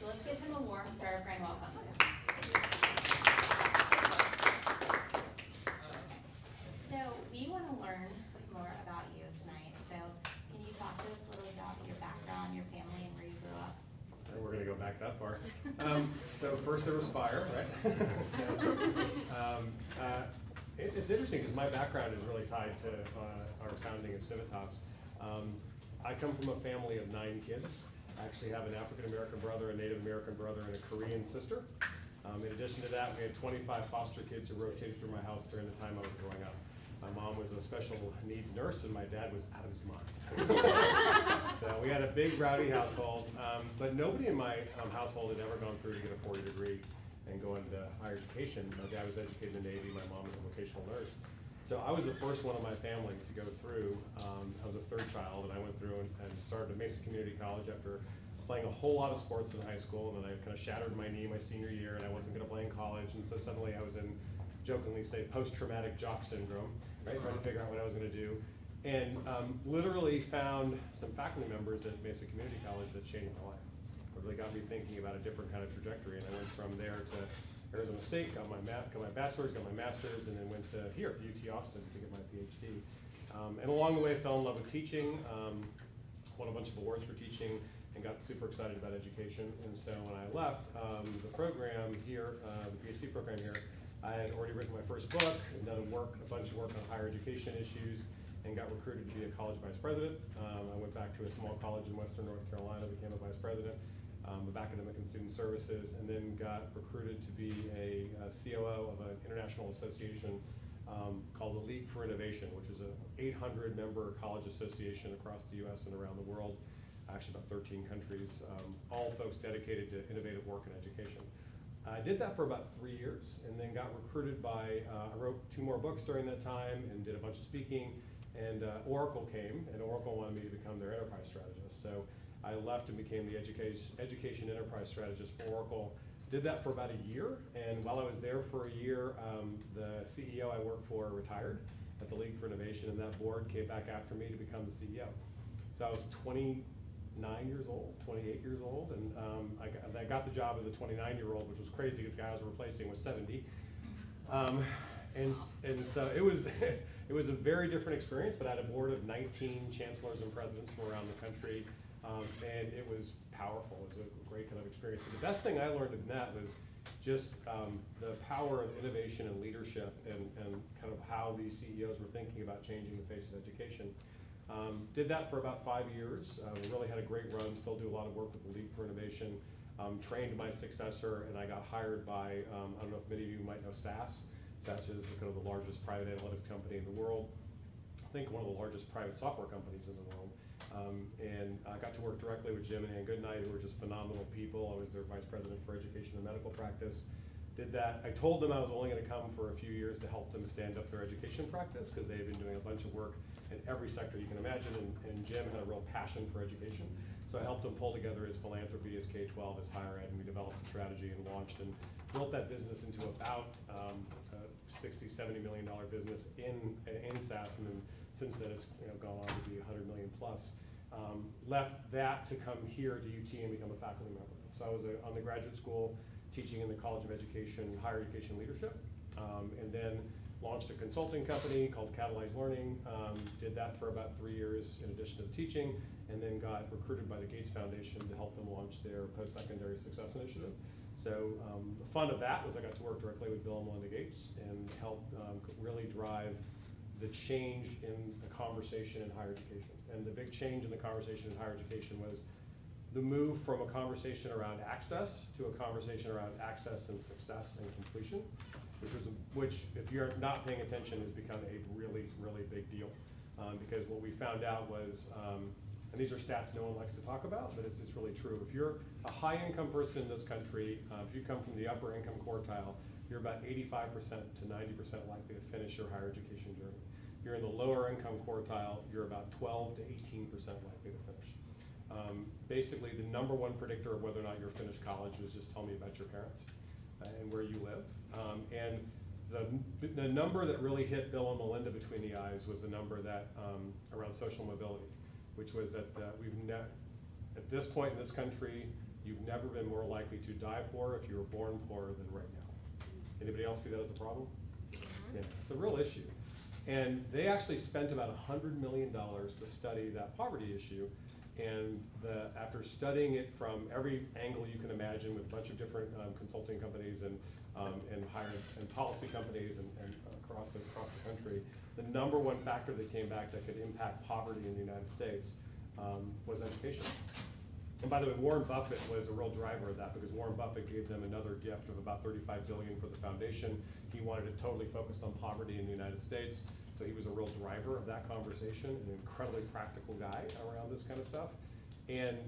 So let's give him a warm start of grand welcome. So we want to learn more about you tonight. So can you talk to us a little about your background, your family, and where you grew up? We're going to go back that far. So first there was fire, right? It's interesting because my background is really tied to our founding at Civitas. I come from a family of 9 kids. I actually have an African-American brother, a Native American brother, and a Korean sister. In addition to that, we had 25 foster kids who rotated through my house during the time I was growing up. My mom was a special needs nurse, and my dad was out of his mind. So we had a big, rowdy household, but nobody in my household had ever gone through to get a 4-year degree and go into higher education. My dad was educated in the Navy, my mom was a vocational nurse. So I was the first one in my family to go through. I was a 3rd child, and I went through and started at Mesa Community College after playing a whole lot of sports in high school, and then I kind of shattered my knee my senior year, and I wasn't going to play in college, and so suddenly I was in, jokingly say, post-traumatic jock syndrome, right, trying to figure out what I was going to do, and literally found some faculty members at Mesa Community College that changed my life. It really got me thinking about a different kind of trajectory, and I went from there to Arizona State, got my bachelor's, got my master's, and then went to here, UT Austin, to get my PhD. And along the way, I fell in love with teaching, won a bunch of awards for teaching, and got super excited about education. And so when I left the program here, the PhD program here, I had already written my first book and done a bunch of work on higher education issues, and got recruited to be a college vice president. I went back to a small college in Western North Carolina, became a vice president of academic and student services, and then got recruited to be a COO of an international association called the League for Innovation, which is an 800-member college association across the US and around the world, actually about 13 countries, all folks dedicated to innovative work in education. I did that for about 3 years, and then got recruited by, I wrote 2 more books during that time and did a bunch of speaking, and Oracle came, and Oracle wanted me to become their enterprise strategist. So I left and became the education enterprise strategist for Oracle. Did that for about a year, and while I was there for a year, the CEO I worked for retired at the League for Innovation, and that board came back after me to become the CEO. So I was 29 years old, 28 years old, and I got the job as a 29-year-old, which was crazy because the guy I was replacing was 70. And so it was it was a very different experience, but I had a board of 19 chancellors and presidents from around the country, and it was powerful. It was a great kind of experience. But the best thing I learned in that was just the power of innovation and leadership, and kind of how these CEOs were thinking about changing the face of education. Did that for about 5 years. We really had a great run, still do a lot of work with the League for Innovation. Trained my successor, and I got hired by, I don't know if many of you might know SAS. SAS is kind of the largest private analytics company in the world. I think one of the largest private software companies in the world. And I got to work directly with Jim and Ann Goodnight, who were just phenomenal people. I was their vice president for education and medical practice. Did that. I told them I was only going to come for a few years to help them stand up their education practice, because they had been doing a bunch of work in every sector you can imagine, and Jim had a real passion for education. So I helped him pull together his philanthropy, his K-12, his higher ed, and we developed a strategy and launched and built that business into about a $60, $70 million business in SAS, and then since then it's gone on to be 100 million plus. Left that to come here to UT and become a faculty member. So I was on the graduate school teaching in the College of Education, Higher Education Leadership, and then launched a consulting company called Catalyze Learning. Did that for about 3 years in addition to the teaching, and then got recruited by the Gates Foundation to help them launch their post-secondary success initiative. So the fun of that was I got to work directly with Bill and Melinda Gates and help really drive the change in the conversation in higher education. And the big change in the conversation in higher education was the move from a conversation around access to a conversation around access and success and completion, which if you're not paying attention has become a really, really big deal. Because what we found out was, and these are stats no one likes to talk about, but it's really true. If you're a high-income person in this country, if you come from the upper income quartile, you're about 85% to 90% likely to finish your higher education journey. If you're in the lower income quartile, you're about 12 to 18% likely to finish. Basically, the #1 predictor of whether or not you're finished college was just tell me about your parents and where you live. And the number that really hit Bill and Melinda between the eyes was the number that around social mobility, which was that at this point in this country, you've never been more likely to die poor if you were born poor than right now. Anybody else see that as a problem? Yeah, it's a real issue. And they actually spent about $100 million to study that poverty issue. And after studying it from every angle you can imagine with a bunch of different consulting companies and policy companies and across the country, the number one factor that came back that could impact poverty in the United States was education. And by the way, Warren Buffett was a real driver of that, because Warren Buffett gave them another gift of about $35 billion for the foundation. He wanted it totally focused on poverty in the United States. So he was a real driver of that conversation, an incredibly practical guy around this kind of stuff. And,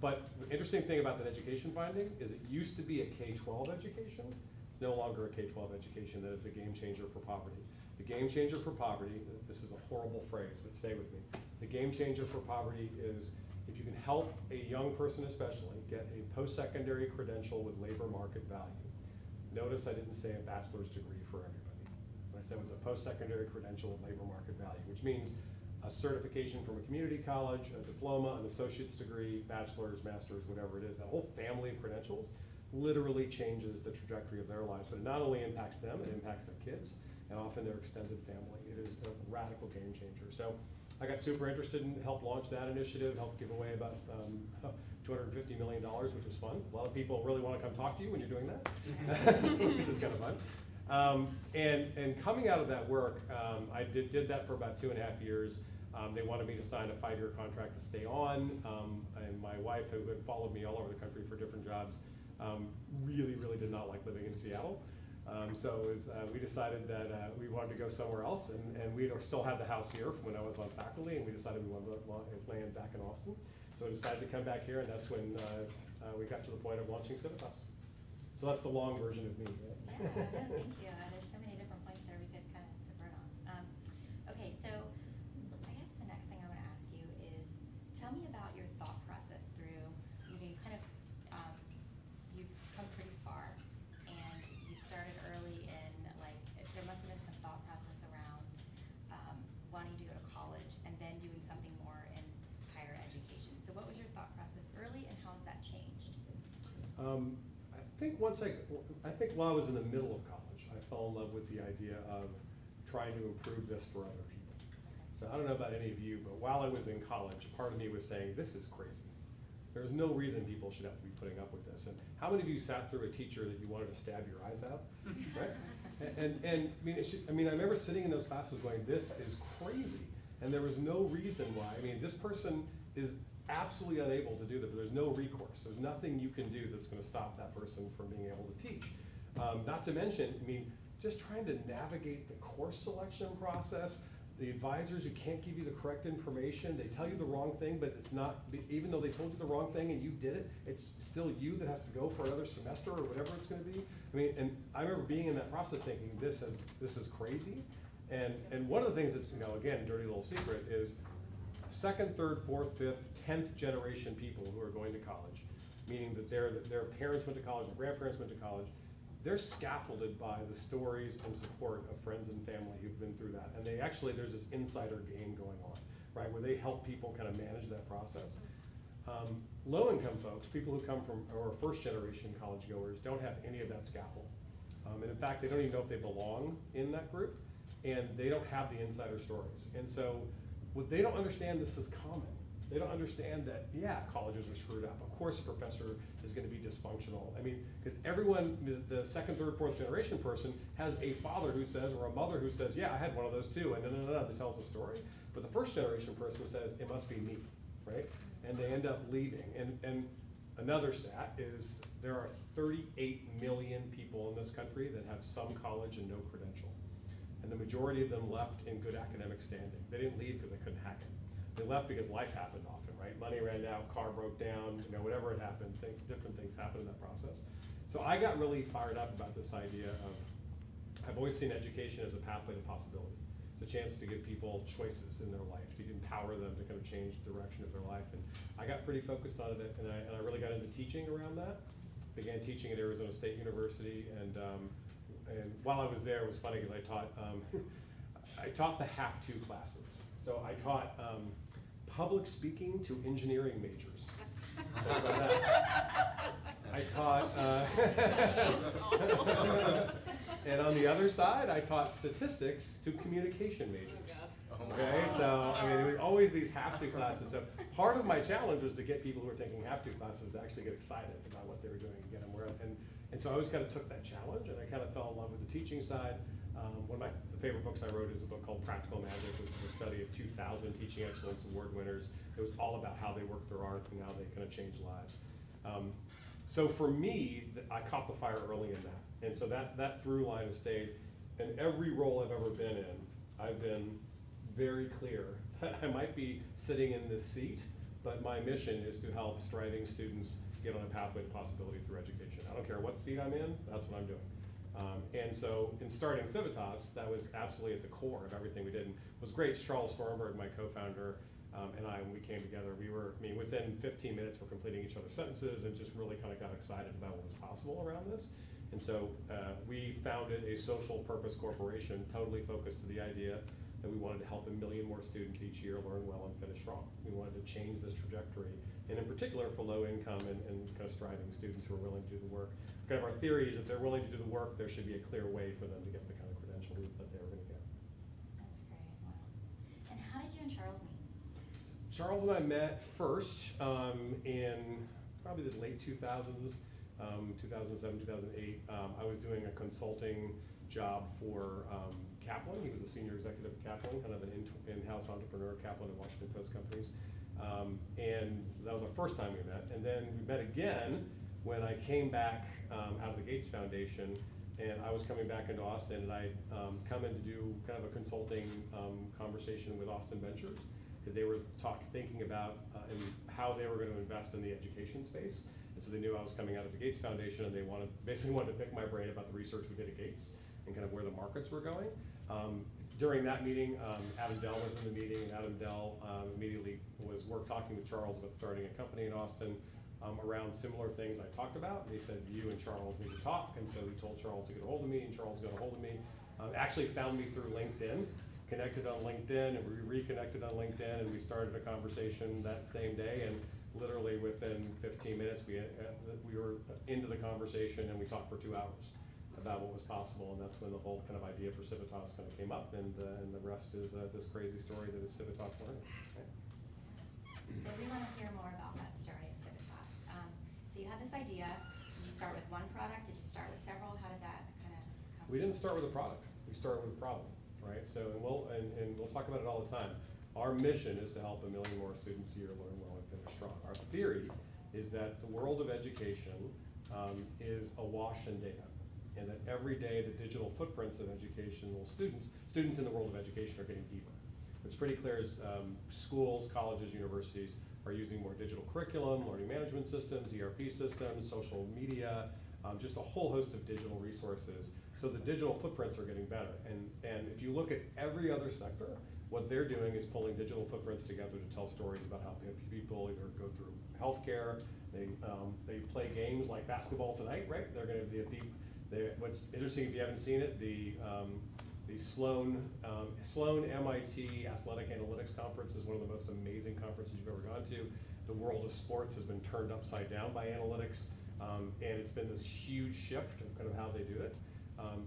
but the interesting thing about that education finding is it used to be a K-12 education. It's no longer a K-12 education that is the game changer for poverty. The game changer for poverty, this is a horrible phrase, but stay with me. The game changer for poverty is if you can help a young person especially get a post-secondary credential with labor market value. Notice I didn't say a bachelor's degree for everybody. What I said was a post-secondary credential with labor market value, which means a certification from a community college, a diploma, an associate's degree, bachelor's, master's, whatever it is. That whole family of credentials literally changes the trajectory of their lives. But it not only impacts them, it impacts their kids and often their extended family. It is a radical game changer. So I got super interested in help launch that initiative, help give away about $250 million, which was fun. A lot of people really want to come talk to you when you're doing that, which is kind of fun. And coming out of that work, I did that for about 2.5 years. They wanted me to sign a 5-year contract to stay on, and my wife, who had followed me all over the country for different jobs, really did not like living in Seattle. So we decided that we wanted to go somewhere else, and we still had the house here from when I was on faculty, and we decided we wanted to land back in Austin. So I decided to come back here, and that's when we got to the point of launching Civitas. So that's the long version of me. Yeah, no, thank you. There's so many different points there we could kind of divert on. Okay, so I guess the next thing I want to ask you is, tell me about your thought process through, you kind of, you've come pretty far, and you started early in, like, there must have been some thought process around wanting to go to college and then doing something more in higher education. So what was your thought process early, and how has that changed? I think while I was in the middle of college, I fell in love with the idea of trying to improve this for other people. So I don't know about any of you, but while I was in college, part of me was saying, this is crazy. There's no reason people should have to be putting up with this. And how many of you sat through a teacher that you wanted to stab your eyes out? Right? And I remember sitting in those classes going, this is crazy. And there was no reason why. I mean, this person is absolutely unable to do that, but there's no recourse. There's nothing you can do that's going to stop that person from being able to teach. Not to mention, just trying to navigate the course selection process, the advisors who can't give you the correct information, they tell you the wrong thing, but it's not, even though they told you the wrong thing and you did it, it's still you that has to go for another semester or whatever it's going to be. And I remember being in that process thinking, this is crazy. And one of the things that's, again, dirty little secret is second, third, fourth, fifth, 10th generation people who are going to college, meaning that their parents went to college, their grandparents went to college, they're scaffolded by the stories and support of friends and family who've been through that. And there's this insider game going on, right, where they help people kind of manage that process. Low-income folks, people who come from, or first generation college goers, don't have any of that scaffold. And in fact, they don't even know if they belong in that group, and they don't have the insider stories. And so they don't understand this is common. They don't understand that, yeah, colleges are screwed up. Of course a professor is going to be dysfunctional. Because everyone, the second, third, fourth generation person has a father who says, or a mother who says, yeah, I had one of those too, and that tells the story. But the first generation person says, it must be me, right? And they end up leaving. And another stat is there are 38 million people in this country that have some college and no credential. And the majority of them left in good academic standing. They didn't leave because they couldn't hack it. They left because life happened often, right? Money ran out, car broke down, whatever had happened, different things happened in that process. So I got really fired up about this idea of, I've always seen education as a pathway to possibility. It's a chance to give people choices in their life, to empower them to kind of change the direction of their life. And I got pretty focused on it, and I really got into teaching around that. Began teaching at Arizona State University, and while I was there, it was funny because I taught the have-to classes. So I taught public speaking to engineering majors. Think about that. I taught, and on the other side, I taught statistics to communication majors. Okay, so I mean, there was always these have-to classes. So part of my challenge was to get people who were taking have-to classes to actually get excited about what they were doing and get them where. And so I always kind of took that challenge, and I kind of fell in love with the teaching side. One of my favorite books I wrote is a book called Practical Magic, which is a study of 2,000 Teaching Excellence Award winners. It was all about how they work their art and how they kind of change lives. So for me, I caught the fire early in that. And so that through line has stayed. In every role I've ever been in, I've been very clear that I might be sitting in this seat, but my mission is to help striving students get on a pathway to possibility through education. I don't care what seat I'm in, that's what I'm doing. And so in starting Civitas, that was absolutely at the core of everything we did. And it was great. Charles Thornburg, my co-founder, and I, when we came together, within 15 minutes, we're completing each other's sentences and just really kind of got excited about what was possible around this. And so we founded a social purpose corporation, totally focused to the idea that we wanted to help 1 million more students each year learn well and finish strong. We wanted to change this trajectory, and in particular for low income and kind of striving students who are willing to do the work. Kind of our theory is if they're willing to do the work, there should be a clear way for them to get the kind of credentials that they were going to get. That's great, wow. And how did you and Charles meet? Charles and I met first in probably the late 2000s, 2007, 2008. I was doing a consulting job for Kaplan. He was a senior executive at Kaplan, kind of an in-house entrepreneur, Kaplan and Washington Post companies. And that was the first time we met. And then we met again when I came back out of the Gates Foundation, and I was coming back into Austin, and I'd come in to do kind of a consulting conversation with Austin Ventures, because they were thinking about how they were going to invest in the education space. And so they knew I was coming out of the Gates Foundation, and they basically wanted to pick my brain about the research we did at Gates and kind of where the markets were going. During that meeting, Adam Dell was in the meeting, and Adam Dell immediately was talking with Charles about starting a company in Austin around similar things I talked about. And he said, you and Charles need to talk. And so he told Charles to get a hold of me, and Charles got a hold of me. Actually found me through LinkedIn, connected on LinkedIn, and we reconnected on LinkedIn, and we started a conversation that same day. And literally within 15 minutes, we were into the conversation, and we talked for 2 hours about what was possible, and that's when the whole kind of idea for Civitas kind of came up, and the rest is this crazy story that is Civitas Learning. Okay. So we want to hear more about that story at Civitas. So you had this idea. Did you start with one product? Did you start with several? How did that kind of come? We didn't start with a product. We started with a problem, right? So, and we'll talk about it all the time. Our mission is to help 1 million more students a year learn well and finish strong. Our theory is that the world of education is awash in data, and that every day the digital footprints of educational students in the world of education are getting deeper. What's pretty clear is schools, colleges, universities are using more digital curriculum, learning management systems, ERP systems, social media, just a whole host of digital resources. So the digital footprints are getting better. And if you look at every other sector, what they're doing is pulling digital footprints together to tell stories about how people either go through healthcare, they play games like basketball tonight, right? They're going to be a deep. What's interesting, if you haven't seen it, the Sloan MIT Athletic Analytics Conference is one of the most amazing conferences you've ever gone to. The world of sports has been turned upside down by analytics, and it's been this huge shift of kind of how they do it.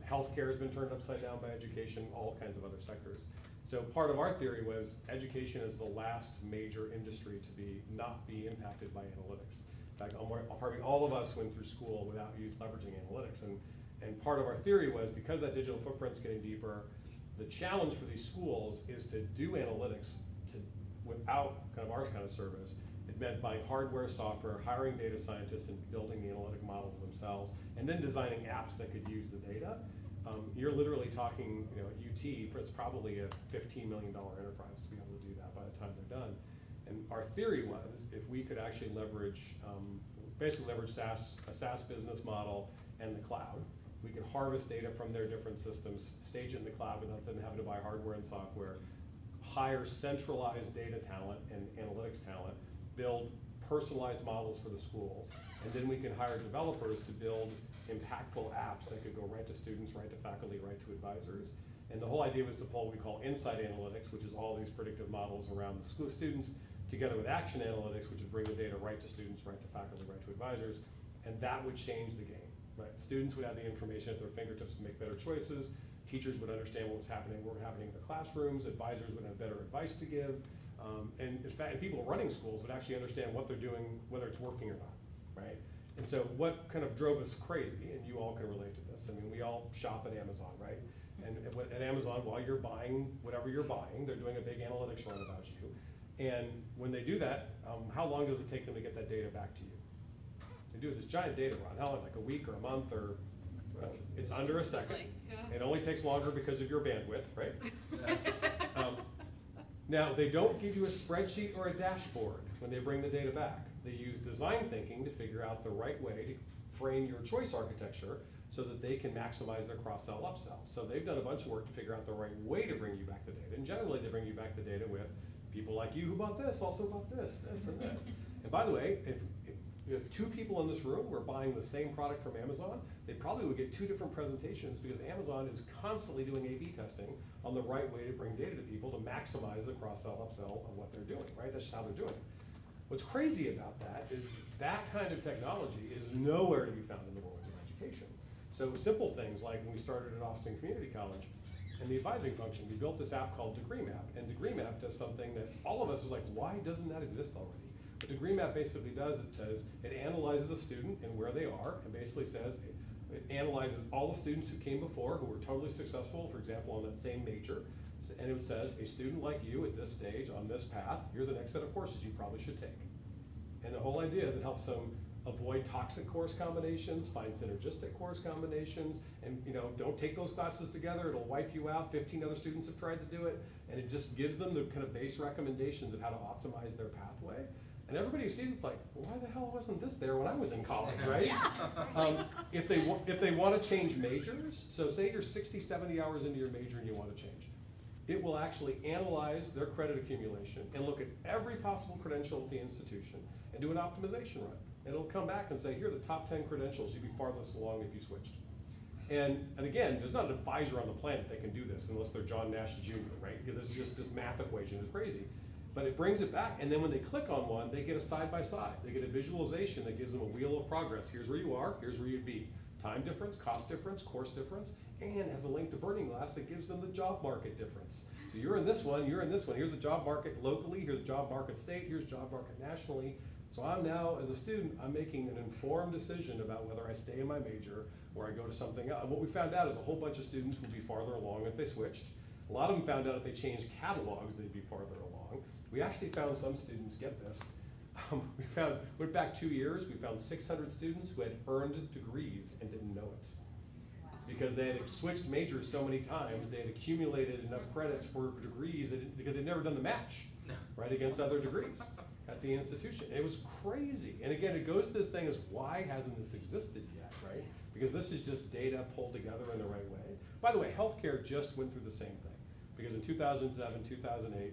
Healthcare has been turned upside down by education, all kinds of other sectors. So part of our theory was education is the last major industry to not be impacted by analytics. In fact, probably all of us went through school without leveraging analytics. And part of our theory was because that digital footprint's getting deeper, the challenge for these schools is to do analytics without kind of our kind of service. It meant buying hardware, software, hiring data scientists, and building the analytic models themselves, and then designing apps that could use the data. You're literally talking, at UT, it's probably a $15 million enterprise to be able to do that by the time they're done. And our theory was if we could actually leverage, a SaaS business model and the cloud, we could harvest data from their different systems, stage it in the cloud without them having to buy hardware and software, hire centralized data talent and analytics talent, build personalized models for the schools, and then we can hire developers to build impactful apps that could go right to students, right to faculty, right to advisors. And the whole idea was to pull what we call insight analytics, which is all these predictive models around the school students, together with action analytics, which would bring the data right to students, right to faculty, right to advisors, and that would change the game, right? Students would have the information at their fingertips to make better choices, teachers would understand what was happening in their classrooms, advisors would have better advice to give, and in fact, people running schools would actually understand what they're doing, whether it's working or not, right? And so what kind of drove us crazy, and you all can relate to this, I mean, we all shop at Amazon, right? And at Amazon, while you're buying whatever you're buying, they're doing a big analytics run about you. And when they do that, how long does it take them to get that data back to you? They do this giant data run, how long, like a week or a month or, it's under a second. Yeah. It only takes longer because of your bandwidth, right? Now, they don't give you a spreadsheet or a dashboard when they bring the data back. They use design thinking to figure out the right way to frame your choice architecture so that they can maximize their cross-sell, upsell. So they've done a bunch of work to figure out the right way to bring you back the data. And generally, they bring you back the data with people like you who bought this, also bought this, and this. And by the way, if two people in this room were buying the same product from Amazon, they probably would get two different presentations because Amazon is constantly doing A/B testing on the right way to bring data to people to maximize the cross-sell, upsell of what they're doing, right? That's just how they're doing it. What's crazy about that is that kind of technology is nowhere to be found in the world of education. So simple things like when we started at Austin Community College and the advising function, we built this app called DegreeMap, and DegreeMap does something that all of us is like, why doesn't that exist already? What DegreeMap basically does, it says, it analyzes a student and where they are, and basically says, it analyzes all the students who came before who were totally successful, for example, on that same major, and it says, a student like you at this stage, on this path, here's the next set of courses you probably should take. And the whole idea is it helps them avoid toxic course combinations, find synergistic course combinations, and don't take those classes together, it'll wipe you out. 15 other students have tried to do it, and it just gives them the kind of base recommendations of how to optimize their pathway. And everybody who sees it's like, well, why the hell wasn't this there when I was in college, right? Yeah. If they want to change majors, so say you're 60, 70 hours into your major and you want to change, it will actually analyze their credit accumulation and look at every possible credential at the institution and do an optimization run. And it'll come back and say, here are the top 10 credentials you'd be farthest along if you switched. And again, there's not an advisor on the planet that can do this unless they're John Nash Jr., right? Because it's just this math equation is crazy. But it brings it back, and then when they click on one, they get a side-by-side. They get a visualization that gives them a wheel of progress. Here's where you are, here's where you'd be. Time difference, cost difference, course difference, and has a link to Burning Glass that gives them the job market difference. So you're in this one, you're in this one. Here's the job market locally, here's the job market state, here's job market nationally. So I'm now, as a student, I'm making an informed decision about whether I stay in my major or I go to something else. And what we found out is a whole bunch of students would be farther along if they switched. A lot of them found out if they changed catalogs, they'd be farther along. We actually found some students, get this, went back 2 years, we found 600 students who had earned degrees and didn't know it. Wow. Because they had switched majors so many times, they had accumulated enough credits for degrees because they'd never done the match, right, against other degrees at the institution. And it was crazy. And again, it goes to this thing as why hasn't this existed yet, right? Because this is just data pulled together in the right way. By the way, healthcare just went through the same thing. Because in 2007, 2008,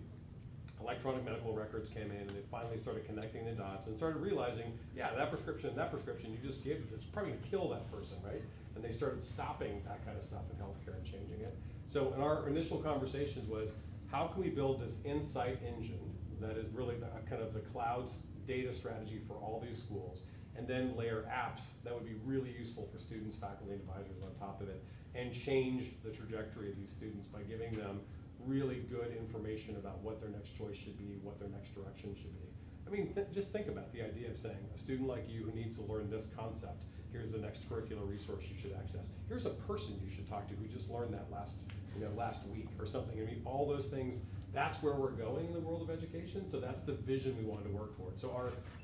electronic medical records came in and they finally started connecting the dots and started realizing, yeah, that prescription you just gave, it's probably gonna kill that person, right? And they started stopping that kind of stuff in healthcare and changing it. So in our initial conversations was, how can we build this insight engine that is really the kind of the cloud's data strategy for all these schools, and then layer apps that would be really useful for students, faculty, and advisors on top of it, and change the trajectory of these students by giving them really good information about what their next choice should be, what their next direction should be. I mean, just think about the idea of saying, a student like you who needs to learn this concept, here's the next curricular resource you should access. Here's a person you should talk to who just learned that last week or something. I mean, all those things, that's where we're going in the world of education, so that's the vision we wanted to work towards. So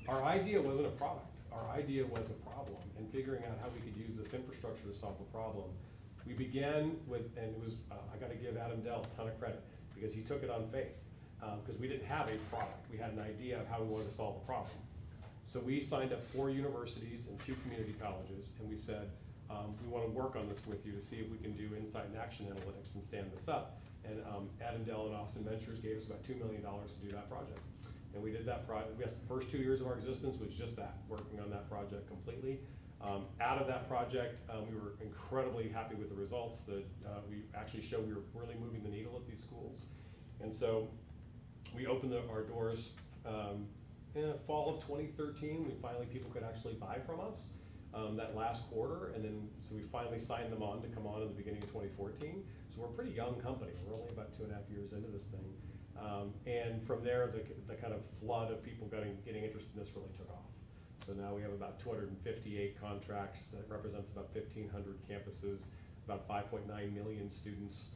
our idea wasn't a product, our idea was a problem, and figuring out how we could use this infrastructure to solve a problem. We began with, and it was, I gotta give Adam Dell a ton of credit, because he took it on faith, because we didn't have a product. We had an idea of how we wanted to solve a problem. So we signed up 4 universities and 2 community colleges, and we said, we wanna work on this with you to see if we can do insight and action analytics and stand this up. And Adam Dell and Austin Ventures gave us about $2 million to do that project. And we did that project. Yes, the first 2 years of our existence was just that, working on that project completely. Out of that project, we were incredibly happy with the results. That we actually showed we were really moving the needle at these schools. And so we opened our doors in the fall of 2013, people could actually buy from us that last quarter, and then so we finally signed them on to come on in the beginning of 2014. So we're a pretty young company. We're only about 2.5 years into this thing, and from there, the kind of flood of people getting interested in this really took off. So now we have about 258 contracts that represents about 1,500 campuses, about 5.9 million students,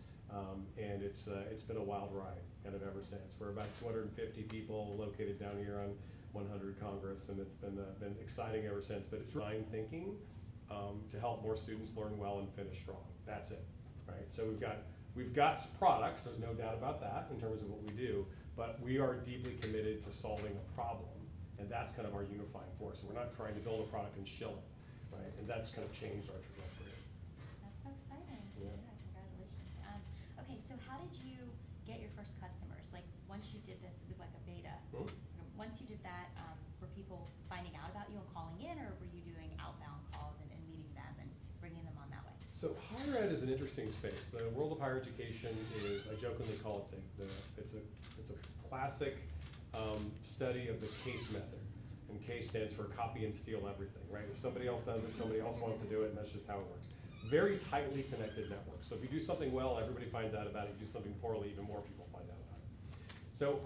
and it's been a wild ride kind of ever since. We're about 250 people located down here on 100 Congress, and it's been exciting ever since. But it's design thinking to help more students learn well and finish strong. That's it, right? So we've got products. There's no doubt about that in terms of what we do, but we are deeply committed to solving a problem. And that's kind of our unifying force. We're not trying to build a product and shill it, right? And that's kind of changed our trajectory. That's so exciting. Yeah. Congratulations. Okay, so how did you get your first customers? Like, once you did this, it was like a beta. Hmm? Once you did that, were people finding out about you and calling in, or were you doing outbound calls and meeting them and bringing them on that way? So higher ed is an interesting space. The world of higher education is, I jokingly call it it's a classic study of the case method. And case stands for copy and steal everything, right? If somebody else does it, somebody else wants to do it, and that's just how it works. Very tightly connected network. So if you do something well, everybody finds out about it. You do something poorly, even more people find out about it. So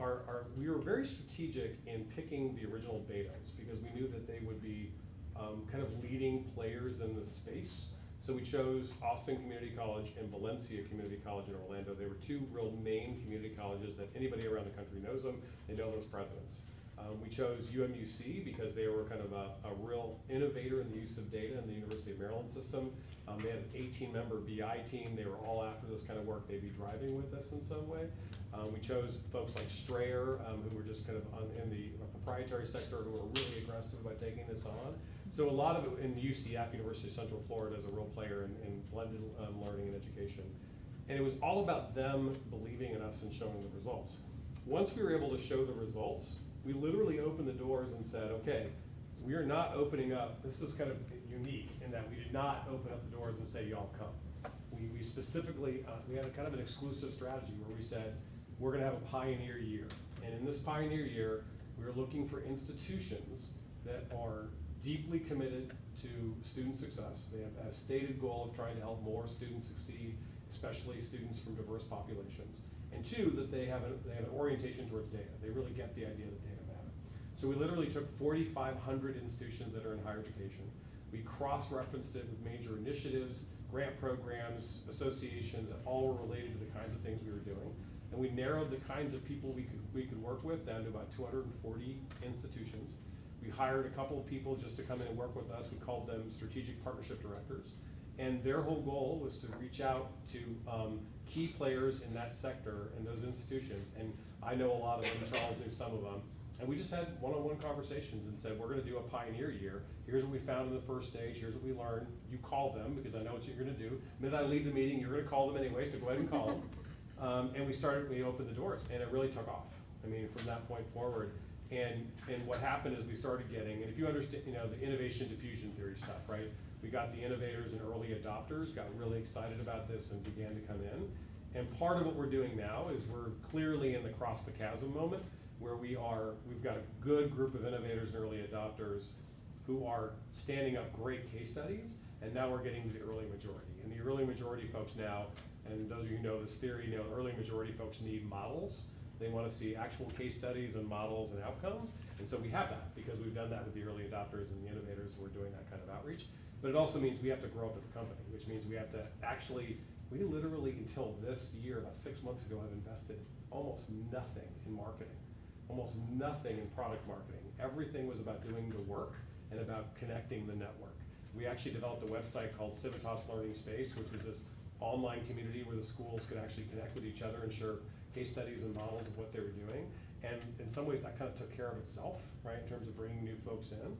we were very strategic in picking the original betas because we knew that they would be kind of leading players in the space. So we chose Austin Community College and Valencia Community College in Orlando. They were two real main community colleges that anybody around the country knows them. They know those presidents. We chose UMUC because they were kind of a real innovator in the use of data in the University of Maryland system. They had an 18-member BI team. They were all after this kind of work. They'd be driving with us in some way. We chose folks like Strayer, who were just kind of in the proprietary sector, who were really aggressive about taking this on. So a lot of it in UCF, University of Central Florida, is a real player in blended learning and education. And it was all about them believing in us and showing the results. Once we were able to show the results, we literally opened the doors and said, okay, we are not opening up. This is kind of unique in that we did not open up the doors and say, y'all come. We specifically, we had a kind of an exclusive strategy where we said, we're gonna have a pioneer year. And in this pioneer year, we were looking for institutions that are deeply committed to student success. They have a stated goal of trying to help more students succeed, especially students from diverse populations. And two, that they have an orientation towards data. They really get the idea that data matter. So we literally took 4,500 institutions that are in higher education. We cross-referenced it with major initiatives, grant programs, associations that all were related to the kinds of things we were doing. And we narrowed the kinds of people we could work with down to about 240 institutions. We hired a couple of people just to come in and work with us. We called them strategic partnership directors. And their whole goal was to reach out to key players in that sector and those institutions. And I know a lot of them, Charles knew some of them. And we just had one-on-one conversations and said, we're gonna do a pioneer year. Here's what we found in the first stage, here's what we learned. You call them, because I know what you're gonna do. The minute I leave the meeting, you're gonna call them anyway, so go ahead and call them. And we opened the doors, and it really took off. I mean, from that point forward. And what happened is we started getting, and if you understand, the innovation diffusion theory stuff, right? We got the innovators and early adopters, got really excited about this and began to come in. And part of what we're doing now is we're clearly in the cross the chasm moment where we've got a good group of innovators and early adopters who are standing up great case studies, and now we're getting to the early majority. And the early majority folks now, and those of you who know this theory, early majority folks need models. They want to see actual case studies and models and outcomes. And so we have that because we've done that with the early adopters and the innovators who are doing that kind of outreach. But it also means we have to grow up as a company, which means we have to we literally until this year, about 6 months ago, have invested almost nothing in marketing, almost nothing in product marketing. Everything was about doing the work and about connecting the network. We actually developed a website called Civitas Learning Space, which was this online community where the schools could actually connect with each other and share case studies and models of what they were doing. And in some ways that kind of took care of itself, right, in terms of bringing new folks in.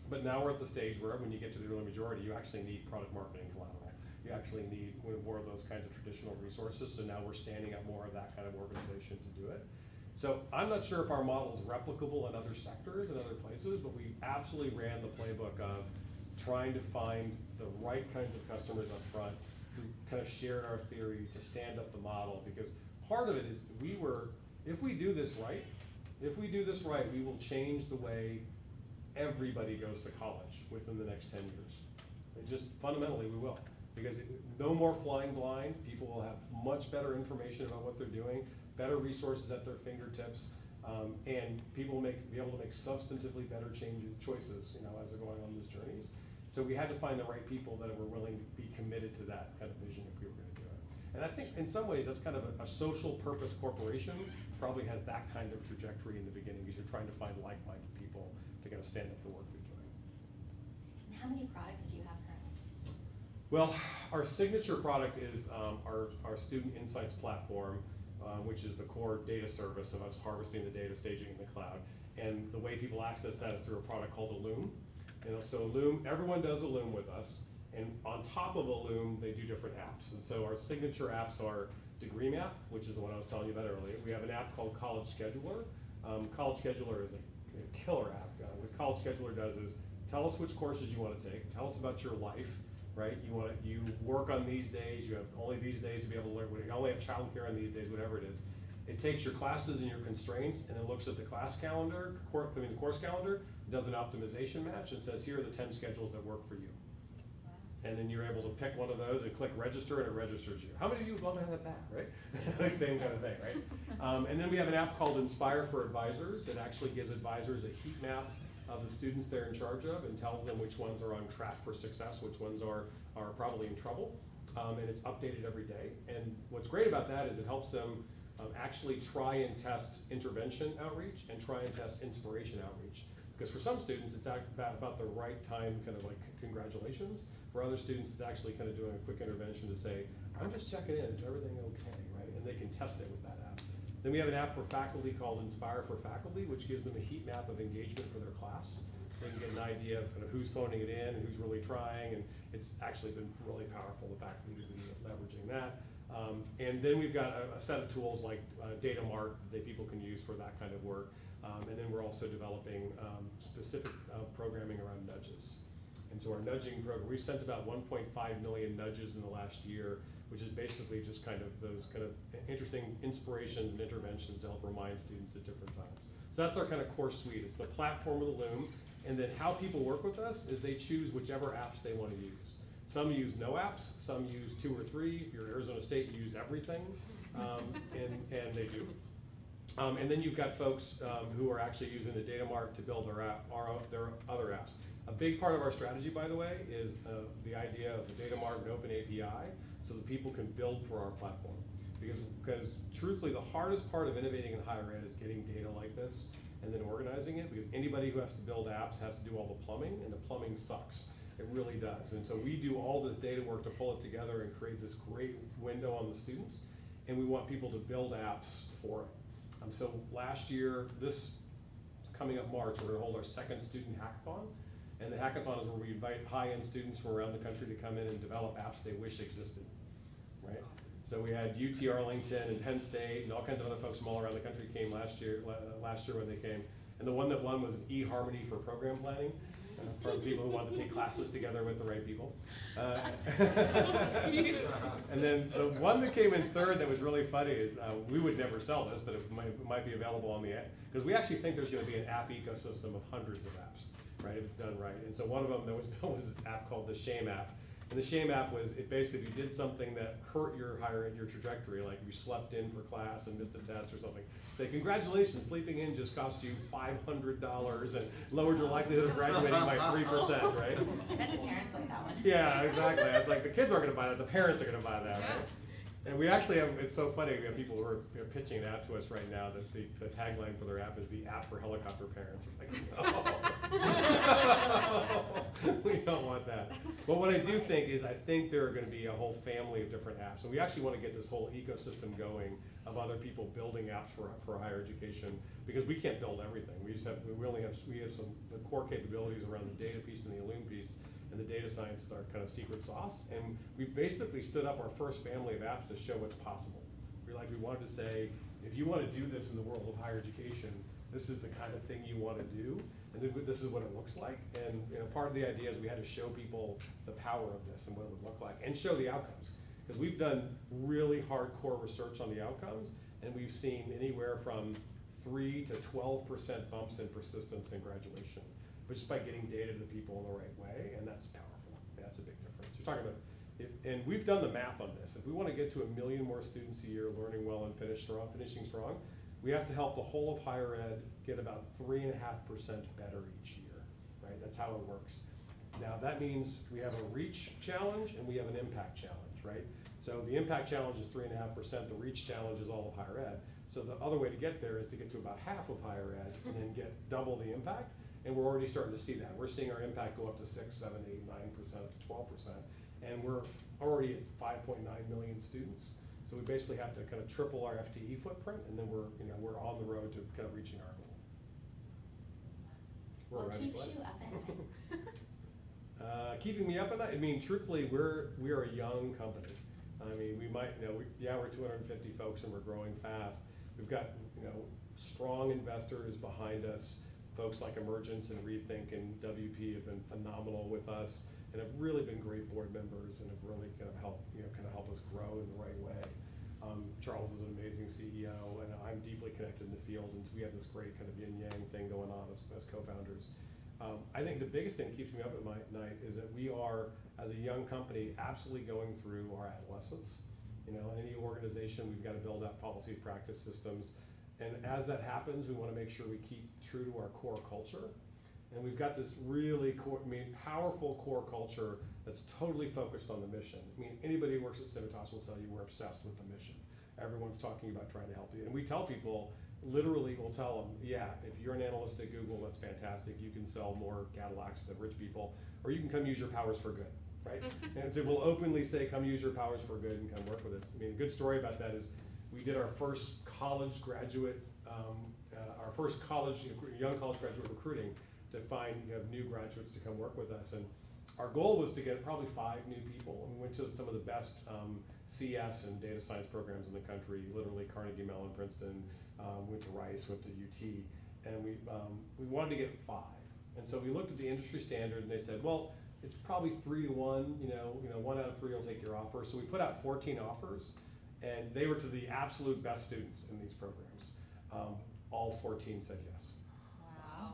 But now we're at the stage where when you get to the early majority, you actually need product marketing collateral. You actually need more of those kinds of traditional resources. So now we're standing up more of that kind of organization to do it. So I'm not sure if our model is replicable in other sectors and other places, but we absolutely ran the playbook of trying to find the right kinds of customers up front who kind of shared our theory to stand up the model, because part of it is if we do this right, if we do this right, we will change the way everybody goes to college within the next 10 years. It just fundamentally we will. Because no more flying blind, people will have much better information about what they're doing, better resources at their fingertips, and people will be able to make substantively better choices, as they're going on these journeys. So we had to find the right people that were willing to be committed to that kind of vision if we were going to do it. And I think in some ways that's kind of a social purpose corporation probably has that kind of trajectory in the beginning because you're trying to find like-minded people to kind of stand up the work they're doing. And how many products do you have currently? Well, our signature product is our Student Insights platform, which is the core data service of us harvesting the data, staging in the cloud. And the way people access that is through a product called Illume. So Illume, everyone does Illume with us. And on top of Illume, they do different apps. And so our signature apps are Degree Map, which is the one I was telling you about earlier. We have an app called College Scheduler. College Scheduler is a killer app. What College Scheduler does is tell us which courses you want to take, tell us about your life, right? You work on these days, you have only these days to be able to learn, you only have childcare on these days, whatever it is. It takes your classes and your constraints and it looks at the class calendar, the course calendar, does an optimization match and says, here are the 10 schedules that work for you. And then you're able to pick one of those and click register and it registers you. How many of you would love to have that, right? Like same kind of thing, right? And then we have an app called Inspire for Advisors that actually gives advisors a heat map of the students they're in charge of and tells them which ones are on track for success, which ones are probably in trouble. And it's updated every day. And what's great about that is it helps them actually try and test intervention outreach and try and test inspiration outreach. Because for some students, it's about the right time, kind of like congratulations. For other students, it's actually kind of doing a quick intervention to say, I'm just checking in, is everything okay, right? And they can test it with that app. Then we have an app for faculty called Inspire for Faculty, which gives them a heat map of engagement for their class. So they can get an idea of kind of who's phoning it in and who's really trying, and it's actually been really powerful, the faculty have been leveraging that. And then we've got a set of tools like Data Mart that people can use for that kind of work. And then we're also developing specific programming around nudges. And so our nudging program, we've sent about 1.5 million nudges in the last year, which is basically just kind of those kind of interesting inspirations and interventions to help remind students at different times. So that's our kind of core suite. It's the platform with Illume, and then how people work with us is they choose whichever apps they want to use. Some use no apps, some use 2 or 3. If you're at Arizona State, you use everything, and they do. And then you've got folks who are actually using the Data Mart to build their other apps. A big part of our strategy, by the way, is the idea of the Data Mart and Open API so that people can build for our platform. Because truthfully, the hardest part of innovating in higher ed is getting data like this and then organizing it, because anybody who has to build apps has to do all the plumbing, and the plumbing sucks. It really does. And so we do all this data work to pull it together and create this great window on the students, and we want people to build apps for it. So last year, coming up March, we're gonna hold our second student hackathon. And the hackathon is where we invite high-end students from around the country to come in and develop apps they wish existed, right? So we had UT Arlington and Penn State and all kinds of other folks from all around the country came last year when they came. And the one that won was an eHarmony for program planning. For people who want to take classes together with the right people. And then the one that came in third that was really funny is, we would never sell this, but it might be available on the app. Because we actually think there's going to be an app ecosystem of hundreds of apps, right, if it's done right. And so one of them that was built was an app called the Shame app. And the Shame app was, it basically, if you did something that hurt your trajectory, like you slept in for class and missed a test or something, say, congratulations, sleeping in just cost you $500 and lowered your likelihood of graduating by 3%, right? I bet the parents like that one. Yeah, exactly. It's like the kids aren't gonna buy that, the parents are gonna buy that, right? And we actually have, it's so funny, we have people who are pitching an app to us right now that the tagline for their app is the app for helicopter parents. I'm like, no, we don't want that. But what I do think is, I think there are gonna be a whole family of different apps. And we actually wanna get this whole ecosystem going of other people building apps for higher education, because we can't build everything. We have some, the core capabilities around the data piece and the Illume piece, and the data science is our kind of secret sauce. And we've basically stood up our first family of apps to show what's possible. We wanted to say, if you want to do this in the world of higher education, this is the kind of thing you want to do, and this is what it looks like. And part of the idea is we had to show people the power of this and what it would look like, and show the outcomes. Because we've done really hardcore research on the outcomes, and we've seen anywhere from 3 to 12% bumps in persistence in graduation, but just by getting data to people in the right way, and that's powerful. That's a big difference. You're talking about, and we've done the math on this. If we want to get to 1 million more students a year learning well and finishing strong, we have to help the whole of higher ed get about 3.5% better each year, right? That's how it works. Now that means we have a reach challenge and we have an impact challenge, right? So the impact challenge is 3.5%, the reach challenge is all of higher ed. So the other way to get there is to get to about half of higher ed and then get double the impact. And we're already starting to see that. We're seeing our impact go up to 6, 7, 8, 9%, up to 12%. And we're already at 5.9 million students. So we basically have to kind of triple our FTE footprint, and then we're on the road to kind of reaching our goal. What keeps you up at night? Keeping me up at night, I mean, truthfully, we are a young company. I mean, we might, we're 250 folks and we're growing fast. We've got, strong investors behind us. Folks like Emergence and Rethink and WP have been phenomenal with us and have really been great board members and have really kind of helped us grow in the right way. Charles is an amazing CEO, and I'm deeply connected in the field, and so we have this great kind of yin-yang thing going on as co-founders. I think the biggest thing that keeps me up at night is that we are, as a young company, absolutely going through our adolescence. In any organization, we've got to build out policy, practice, systems, and as that happens, we want to make sure we keep true to our core culture. And we've got this really powerful core culture that's totally focused on the mission. I mean, anybody who works at Civitas will tell you we're obsessed with the mission. Everyone's talking about trying to help you. And we tell people, literally we'll tell them, yeah, if you're an analyst at Google, that's fantastic. You can sell more Cadillacs to rich people, or you can come use your powers for good, right? And so we'll openly say, come use your powers for good and come work with us. I mean, a good story about that is we did our first college graduate, young college graduate recruiting to find new graduates to come work with us. And our goal was to get probably 5 new people. And we went to some of the best CS and data science programs in the country, literally Carnegie Mellon, Princeton, went to Rice, went to UT, and we wanted to get 5. And so we looked at the industry standard and they said, well, it's probably 3 to 1, 1 out of 3 will take your offer. So we put out 14 offers, and they were to the absolute best students in these programs. All 14 said yes. Wow.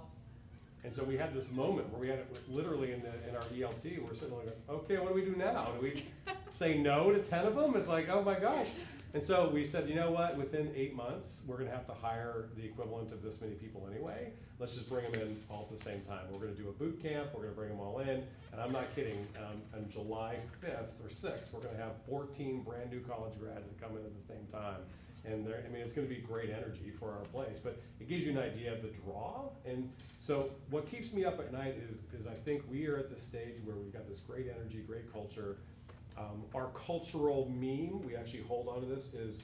And so we had this moment where we had it literally in our ELT, we're sitting like, okay, what do we do now? Do we say no to 10 of them? It's like, oh my gosh. And so we said, you know what, within 8 months, we're gonna have to hire the equivalent of this many people anyway. Let's just bring them in all at the same time. We're gonna do a boot camp, we're gonna bring them all in, and I'm not kidding, on July 5th or 6th, we're gonna have 14 brand new college grads that come in at the same time. And it's gonna be great energy for our place, but it gives you an idea of the draw. And so what keeps me up at night is I think we are at the stage where we've got this great energy, great culture. Our cultural meme, we actually hold on to this, is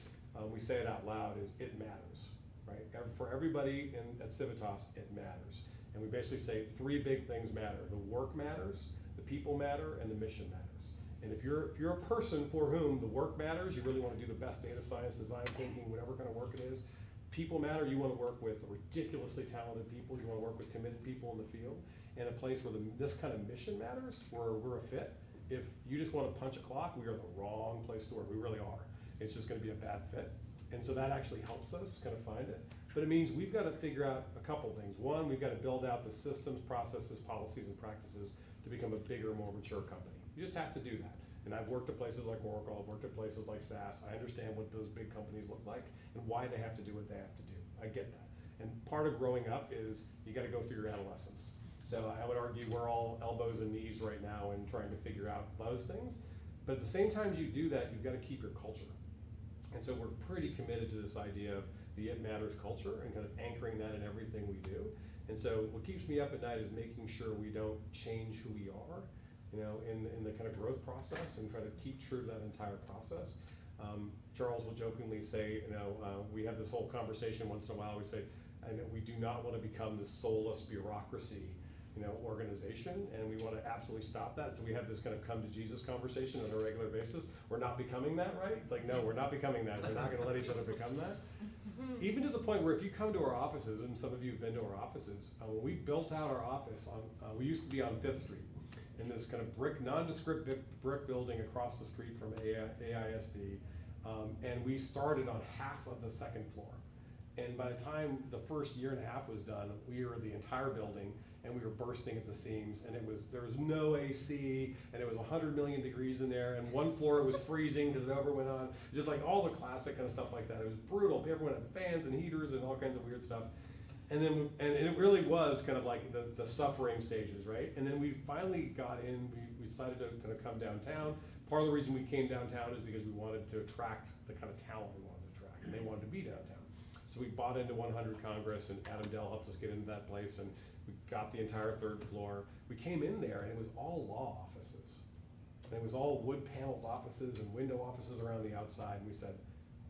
we say it out loud, is it matters, right? For everybody at Civitas, it matters. And we basically say 3 big things matter. The work matters, the people matter, and the mission matters. And if you're a person for whom the work matters, you really want to do the best data science, design thinking, whatever kind of work it is. People matter, you want to work with ridiculously talented people, you want to work with committed people in the field. And a place where this kind of mission matters, where we're a fit. If you just want to punch a clock, we are the wrong place to work. We really are. It's just going to be a bad fit. And so that actually helps us kind of find it. But it means we've got to figure out a couple things. One, we've got to build out the systems, processes, policies, and practices to become a bigger, more mature company. You just have to do that. And I've worked at places like Oracle, I've worked at places like SAS. I understand what those big companies look like and why they have to do what they have to do. I get that. And part of growing up is you got to go through your adolescence. So I would argue we're all elbows and knees right now in trying to figure out those things. But at the same time as you do that, you've got to keep your culture. And so we're pretty committed to this idea of the It Matters culture and kind of anchoring that in everything we do. And so what keeps me up at night is making sure we don't change who we are, in the kind of growth process, and try to keep true to that entire process. Charles will jokingly say, we have this whole conversation once in a while, we say, we do not want to become this soulless bureaucracy organization, and we want to absolutely stop that. So we have this kind of come to Jesus conversation on a regular basis. We're not becoming that, right? It's like, no, we're not becoming that. We're not going to let each other become that. Even to the point where if you come to our offices, and some of you have been to our offices, when we built out our office, we used to be on 5th Street, in this kind of nondescript brick building across the street from AISD, and we started on half of the 2nd floor. And by the time the first year and a half was done, we were the entire building, and we were bursting at the seams, and there was no AC, and it was 100 million degrees in there, and one floor it was freezing because it over went on, just like all the classic kind of stuff like that. It was brutal. Everyone had fans and heaters and all kinds of weird stuff. And then, and it really was kind of like the suffering stages, right? And then we finally got in, we decided to kind of come downtown. Part of the reason we came downtown is because we wanted to attract the kind of talent we wanted to attract, and they wanted to be downtown. So we bought into 100 Congress, and Adam Dell helped us get into that place, and we got the entire third floor. We came in there, and it was all law offices. And it was all wood paneled offices and window offices around the outside, and we said,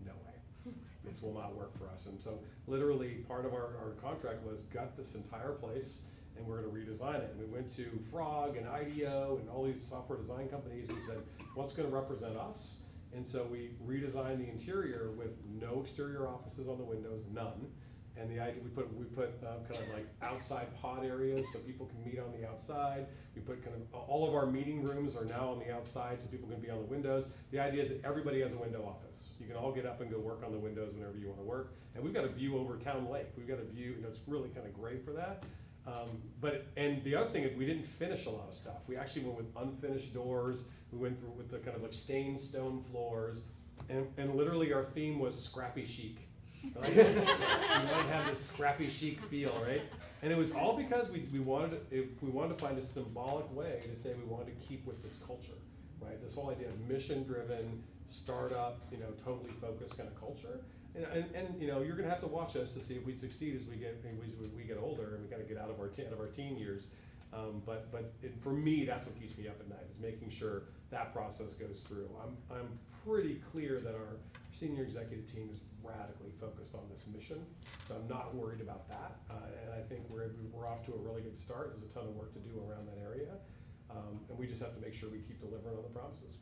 no way, this will not work for us. And so literally part of our contract was gut this entire place, and we're gonna redesign it. And we went to Frog and IDEO and all these software design companies, and we said, what's gonna represent us? And so we redesigned the interior with no exterior offices on the windows, none. And the idea, we put kind of like outside pod areas so people can meet on the outside. We put kind of, all of our meeting rooms are now on the outside so people can be on the windows. The idea is that everybody has a window office. You can all get up and go work on the windows whenever you want to work. And we've got a view over Town Lake. We've got a view, it's really kind of great for that. And the other thing is we didn't finish a lot of stuff. We actually went with unfinished doors. We went through with the kind of like stained stone floors. And literally our theme was scrappy chic. Right? You might have this scrappy chic feel, right? And it was all because we wanted to find a symbolic way to say we wanted to keep with this culture, right? This whole idea of mission-driven, startup, totally focused kind of culture. And you're going to have to watch us to see if we succeed as we get older and we kind of get out of our teen years. But for me, that's what keeps me up at night, is making sure that process goes through. I'm pretty clear that our senior executive team is radically focused on this mission, so I'm not worried about that. And I think we're off to a really good start. There's a ton of work to do around that area, and we just have to make sure we keep delivering on the promises.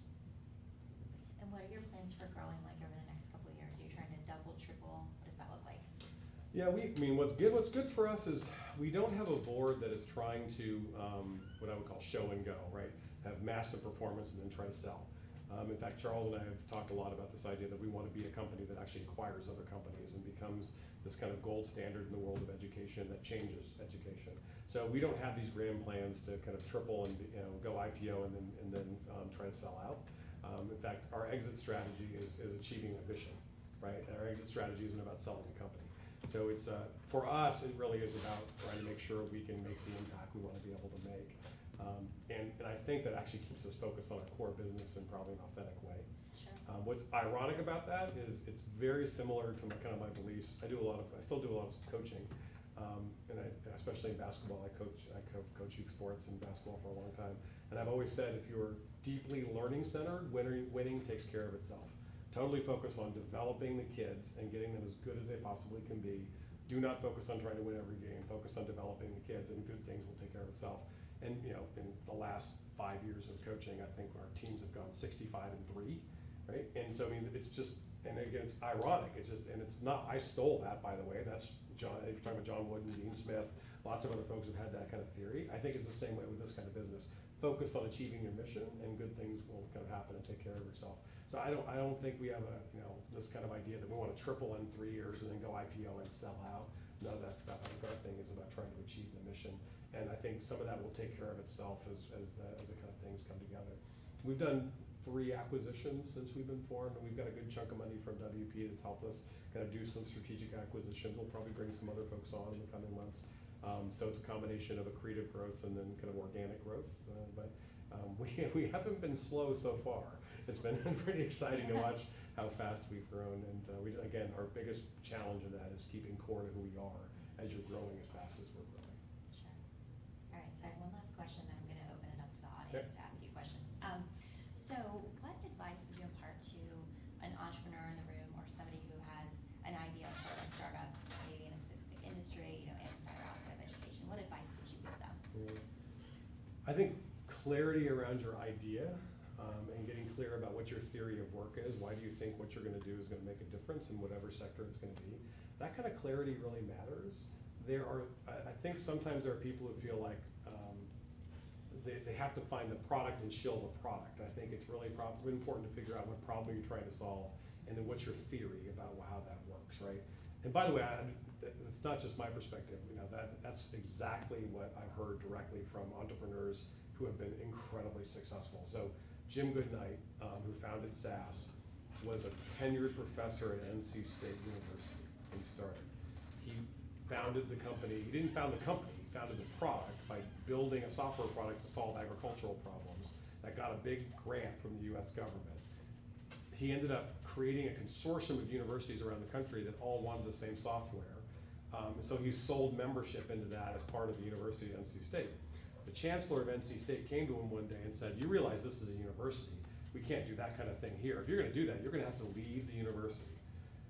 And what are your plans for growing, like over the next couple of years? Are you trying to double, triple? What does that look like? Yeah, what's good for us is we don't have a board that is trying to, what I would call show and go, right? Have massive performance and then try to sell. In fact, Charles and I have talked a lot about this idea that we want to be a company that actually acquires other companies and becomes this kind of gold standard in the world of education that changes education. So we don't have these grand plans to kind of triple and go IPO and then try to sell out. In fact, our exit strategy is achieving a mission, right? Our exit strategy isn't about selling a company. So it's for us, it really is about trying to make sure we can make the impact we want to be able to make. And I think that actually keeps us focused on our core business in probably an authentic way. Sure. What's ironic about that is it's very similar to my beliefs. I still do a lot of coaching, especially in basketball. I coach youth sports and basketball for a long time. And I've always said, if you're deeply learning centered, winning takes care of itself. Totally focus on developing the kids and getting them as good as they possibly can be. Do not focus on trying to win every game. Focus on developing the kids, and good things will take care of itself. And in the last 5 years of coaching, I think our teams have gone 65-3, right? And so it's just, and again, it's ironic. It's just, and it's not. I stole that, by the way. That's John. If you're talking about John Wooden, Dean Smith, lots of other folks have had that kind of theory. I think it's the same way with this kind of business. Focus on achieving your mission, and good things will kind of happen and take care of yourself. So I don't think we have this kind of idea that we want to triple in 3 years and then go IPO and sell out. None of that stuff. I think our thing is about trying to achieve the mission. And I think some of that will take care of itself as the kind of things come together. We've done 3 acquisitions since we've been formed, and we've got a good chunk of money from WP that's helped us kind of do some strategic acquisitions. We'll probably bring some other folks on in the coming months. So it's a combination of accretive growth and then kind of organic growth. But we haven't been slow so far. It's been pretty exciting to watch how fast we've grown. And again, our biggest challenge in that is keeping core to who we are as you're growing as fast as we're growing. All right, so I have one last question, then I'm going to open it up to the audience to ask you questions. So what advice would you impart to an entrepreneur in the room or somebody who has an idea for a startup, maybe in a specific industry, inside or outside of education? What advice would you give them? I think clarity around your idea and getting clear about what your theory of work is. Why do you think what you're going to do is going to make a difference in whatever sector it's going to be? That kind of clarity really matters. I think sometimes there are people who feel like they have to find the product and shill the product. I think it's really important to figure out what problem you're trying to solve and then what's your theory about how that works, right? And by the way, it's not just my perspective. That's exactly what I've heard directly from entrepreneurs who have been incredibly successful. So Jim Goodnight, who founded SAS, was a tenured professor at NC State University when he started. He founded the company. He didn't found the company. He founded the product by building a software product to solve agricultural problems that got a big grant from the U.S. government. He ended up creating a consortium of universities around the country that all wanted the same software. And so he sold membership into that as part of the University of NC State. The chancellor of NC State came to him one day and said, "You realize this is a university. We can't do that kind of thing here. If you're gonna do that, you're gonna have to leave the university."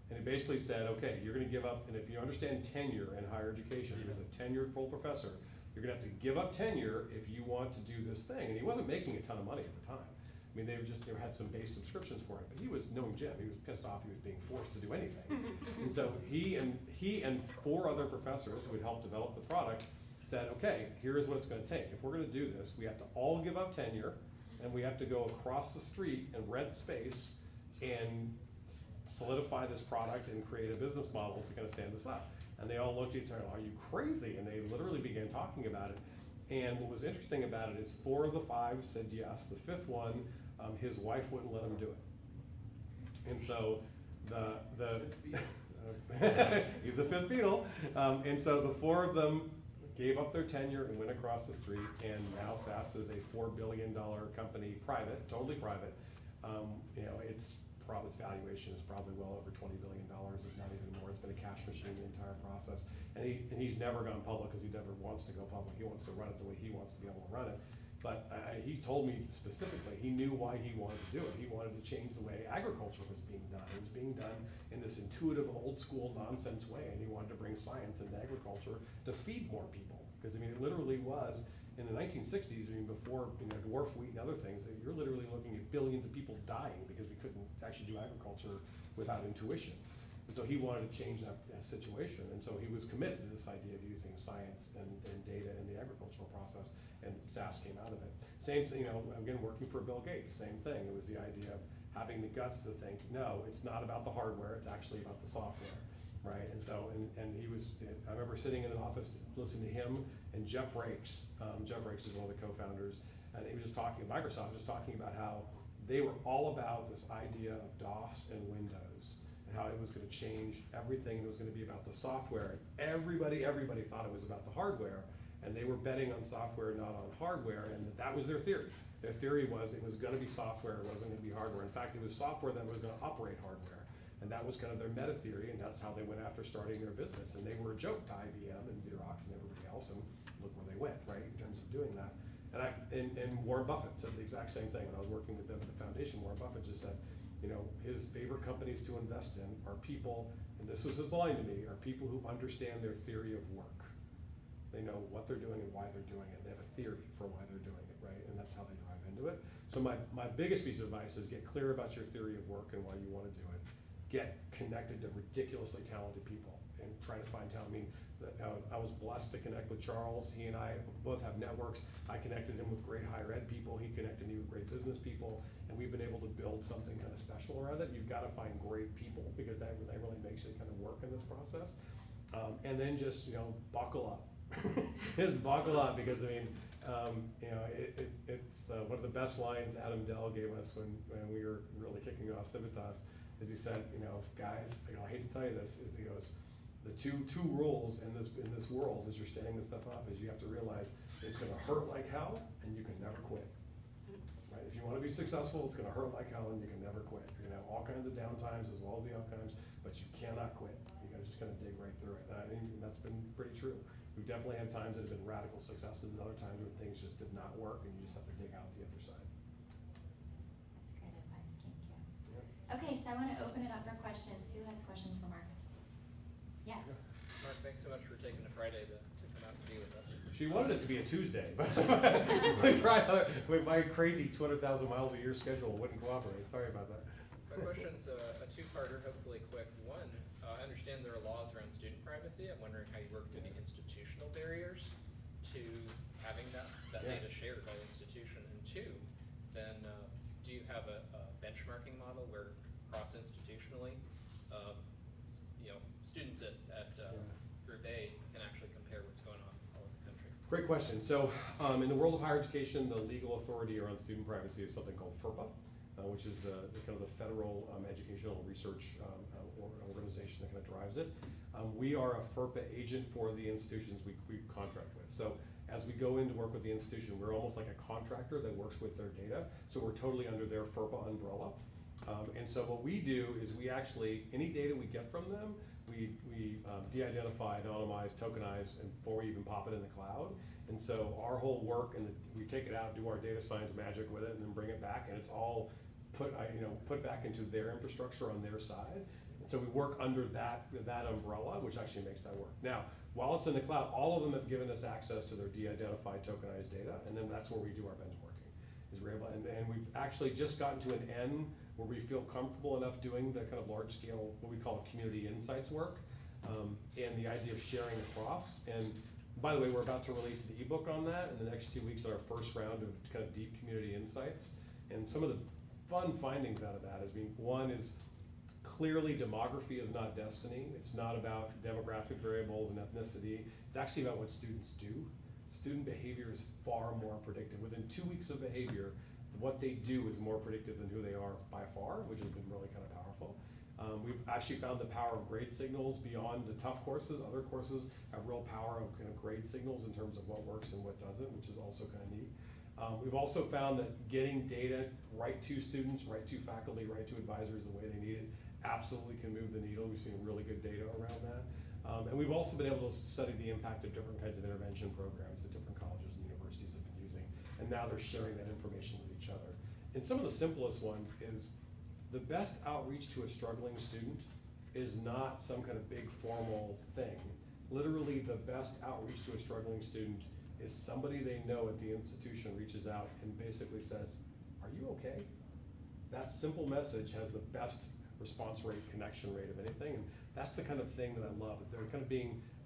And he basically said, okay, you're gonna give up, and if you understand tenure in higher education, he was a tenured full professor, you're gonna have to give up tenure if you want to do this thing. And he wasn't making a ton of money at the time. I mean, they had some base subscriptions for it, but he was, knowing Jim, he was pissed off he was being forced to do anything. And so he and 4 other professors who had helped develop the product said, okay, here's what it's gonna take. If we're gonna do this, we have to all give up tenure, and we have to go across the street and rent space and solidify this product and create a business model to kind of stand this up. And they all looked at each other, are you crazy? And they literally began talking about it. And what was interesting about it is 4 of the 5 said yes. The 5th one, his wife wouldn't let him do it. And so he's the 5th Beatle. And so the 4 of them gave up their tenure and went across the street, and now SAS is a $4 billion company, private, totally private. Its valuation is probably well over $20 billion, if not even more. It's been a cash machine the entire process. And he's never gone public because he never wants to go public. He wants to run it the way he wants to be able to run it. But he told me specifically, he knew why he wanted to do it. He wanted to change the way agriculture was being done. It was being done in this intuitive, old school nonsense way, and he wanted to bring science into agriculture to feed more people. Because it literally was, in the 1960s, before dwarf wheat and other things, that you're literally looking at billions of people dying because we couldn't actually do agriculture without intuition. And so he wanted to change that situation, and so he was committed to this idea of using science and data in the agricultural process, and SAS came out of it. Same thing, again, working for Bill Gates, same thing. It was the idea of having the guts to think, no, it's not about the hardware, it's actually about the software, right? And so, and he was, I remember sitting in an office listening to him and Jeff Rakes. Jeff Rakes is one of the co-founders, and he was just talking, Microsoft was just talking about how they were all about this idea of DOS and Windows, and how it was going to change everything, and it was going to be about the software. And everybody thought it was about the hardware, and they were betting on software, not on hardware, and that was their theory. Their theory was it was going to be software, it wasn't going to be hardware. In fact, it was software that was going to operate hardware, and that was kind of their meta theory, and that's how they went after starting their business. And they were a joke to IBM and Xerox and everybody else, and look where they went, right, in terms of doing that. And Warren Buffett said the exact same thing. When I was working with them at the foundation, Warren Buffett just said, his favorite companies to invest in are people, and this was his line to me, are people who understand their theory of work. They know what they're doing and why they're doing it. They have a theory for why they're doing it, right? And that's how they drive into it. So my biggest piece of advice is get clear about your theory of work and why you want to do it. Get connected to ridiculously talented people and try to find talent. I was blessed to connect with Charles. He and I both have networks. I connected him with great higher ed people. He connected me with great business people, and we've been able to build something kind of special around it. You've got to find great people because that really makes it kind of work in this process. And then just buckle up. Just buckle up, because it's one of the best lines Adam Dell gave us when we were really kicking off Civitas. Is he said, guys, I hate to tell you this, is he goes, the two rules in this world as you're standing this stuff up is you have to realize it's going to hurt like hell and you can never quit. Right? If you want to be successful, it's going to hurt like hell and you can never quit. You're going to have all kinds of downtimes as well as the uptimes, but you cannot quit. You got to just kind of dig right through it. And I think that's been pretty true. We've definitely had times that have been radical successes and other times when things just did not work and you just have to dig out the other side. That's good advice, thank you. Yeah. Okay, so I want to open it up for questions. Who has questions for Mark? Yes. Yeah. Mark, thanks so much for taking the Friday to come out and be with us. She wanted it to be a Tuesday, but my crazy 200,000 miles a year schedule wouldn't cooperate. Sorry about that. My question's a two-parter, hopefully quick. One, I understand there are laws around student privacy. I'm wondering how you work through the institutional barriers to having that data shared by the institution. And two, then do you have a benchmarking model where cross-institutionally, students at Group A can actually compare what's going on all over the country? Great question. So in the world of higher education, the legal authority around student privacy is something called FERPA, which is the kind of the federal educational research organization that kind of drives it. We are a FERPA agent for the institutions we contract with. So as we go in to work with the institution, we're almost like a contractor that works with their data. So we're totally under their FERPA umbrella. And so what we do is we actually, any data we get from them, we de-identify, anonymize, tokenize, and before we even pop it in the cloud. And so our whole work, and we take it out, do our data science magic with it, and then bring it back, and it's all put back into their infrastructure on their side. And so we work under that umbrella, which actually makes that work. Now, while it's in the cloud, all of them have given us access to their de-identified tokenized data, and then that's where we do our benchmarking. Is we're able, and we've actually just gotten to an end where we feel comfortable enough doing the kind of large scale, what we call community insights work, and the idea of sharing across. And by the way, we're about to release the ebook on that in the next 2 weeks, our first round of kind of deep community insights. And some of the fun findings out of that is one is clearly demography is not destiny. It's not about demographic variables and ethnicity. It's actually about what students do. Student behavior is far more predictive. Within 2 weeks of behavior, what they do is more predictive than who they are by far, which has been really kind of powerful. We've actually found the power of grade signals beyond the tough courses. Other courses have real power of kind of grade signals in terms of what works and what doesn't, which is also kind of neat. We've also found that getting data right to students, right to faculty, right to advisors the way they need it absolutely can move the needle. We've seen really good data around that. And we've also been able to study the impact of different kinds of intervention programs that different colleges and universities have been using. And now they're sharing that information with each other. And some of the simplest ones is the best outreach to a struggling student is not some kind of big formal thing. Literally the best outreach to a struggling student is somebody they know at the institution reaches out and basically says, "Are you okay?" That simple message has the best response rate, connection rate of anything, and that's the kind of thing that I love. That they're kind of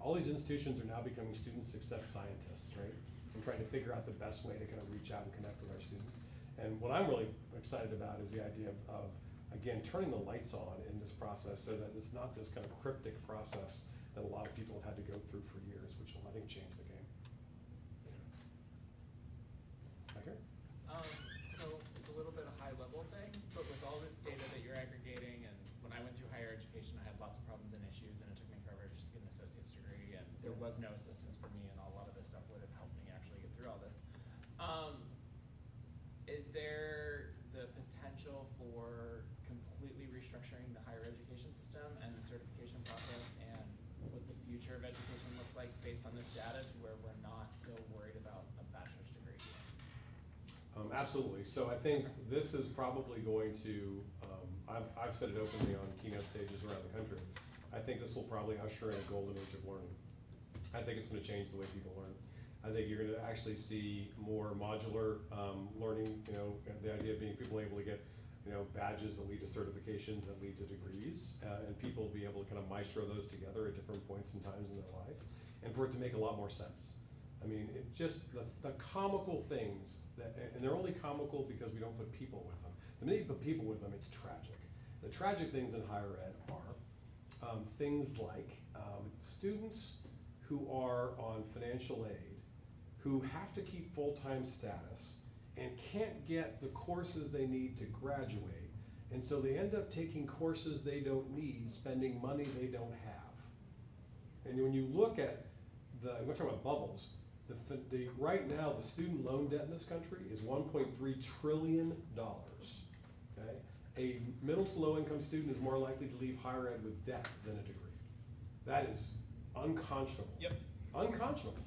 all these institutions are now becoming student success scientists, right? And trying to figure out the best way to kind of reach out and connect with our students. And what I'm really excited about is the idea of again, turning the lights on in this process so that it's not this kind of cryptic process that a lot of people have had to go through for years, which will, I think, change the game. Back here? So it's a little bit of a high level thing, but with all this data that you're aggregating, and when I went through higher education, I had lots of problems and issues, and it took me forever to just get an associate's degree, and there was no assistance for me, and a lot of this stuff would have helped me actually get through all this. Is there the potential for completely restructuring the higher education system and the certification process and what the future of education looks like based on this data to where we're not so worried about a bachelor's degree? Absolutely. So I think this is probably going to, I've said it openly on keynote stages around the country, I think this will probably usher in a golden age of learning. I think it's going to change the way people learn. I think you're going to actually see more modular learning, the idea of being people able to get badges that lead to certifications that lead to degrees, and people will be able to kind of maestro those together at different points and times in their life, and for it to make a lot more sense. I mean, it just, the comical things, and they're only comical because we don't put people with them. The minute you put people with them, it's tragic. The tragic things in higher ed are things like students who are on financial aid, who have to keep full-time status and can't get the courses they need to graduate, and so they end up taking courses they don't need, spending money they don't have. And when you look at we're talking about bubbles, right now the student loan debt in this country is $1.3 trillion, okay? A middle to low income student is more likely to leave higher ed with debt than a degree. That is unconscionable. Yep. Unconscionable.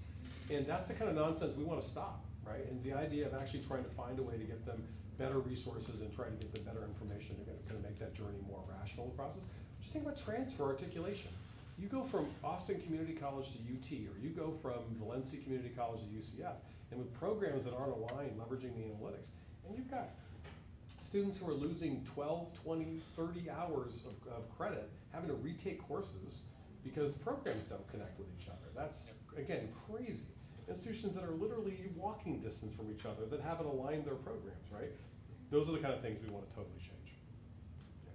And that's the kind of nonsense we want to stop, right? And the idea of actually trying to find a way to get them better resources and trying to get them better information to kind of make that journey more rational process. Just think about transfer articulation. You go from Austin Community College to UT, or you go from Valencia Community College to UCF, and with programs that aren't aligned, leveraging the analytics, and you've got students who are losing 12, 20, 30 hours of credit, having to retake courses because the programs don't connect with each other. That's, again, crazy. Institutions that are literally walking distance from each other that haven't aligned their programs, right? Those are the kind of things we want to totally change. Yeah.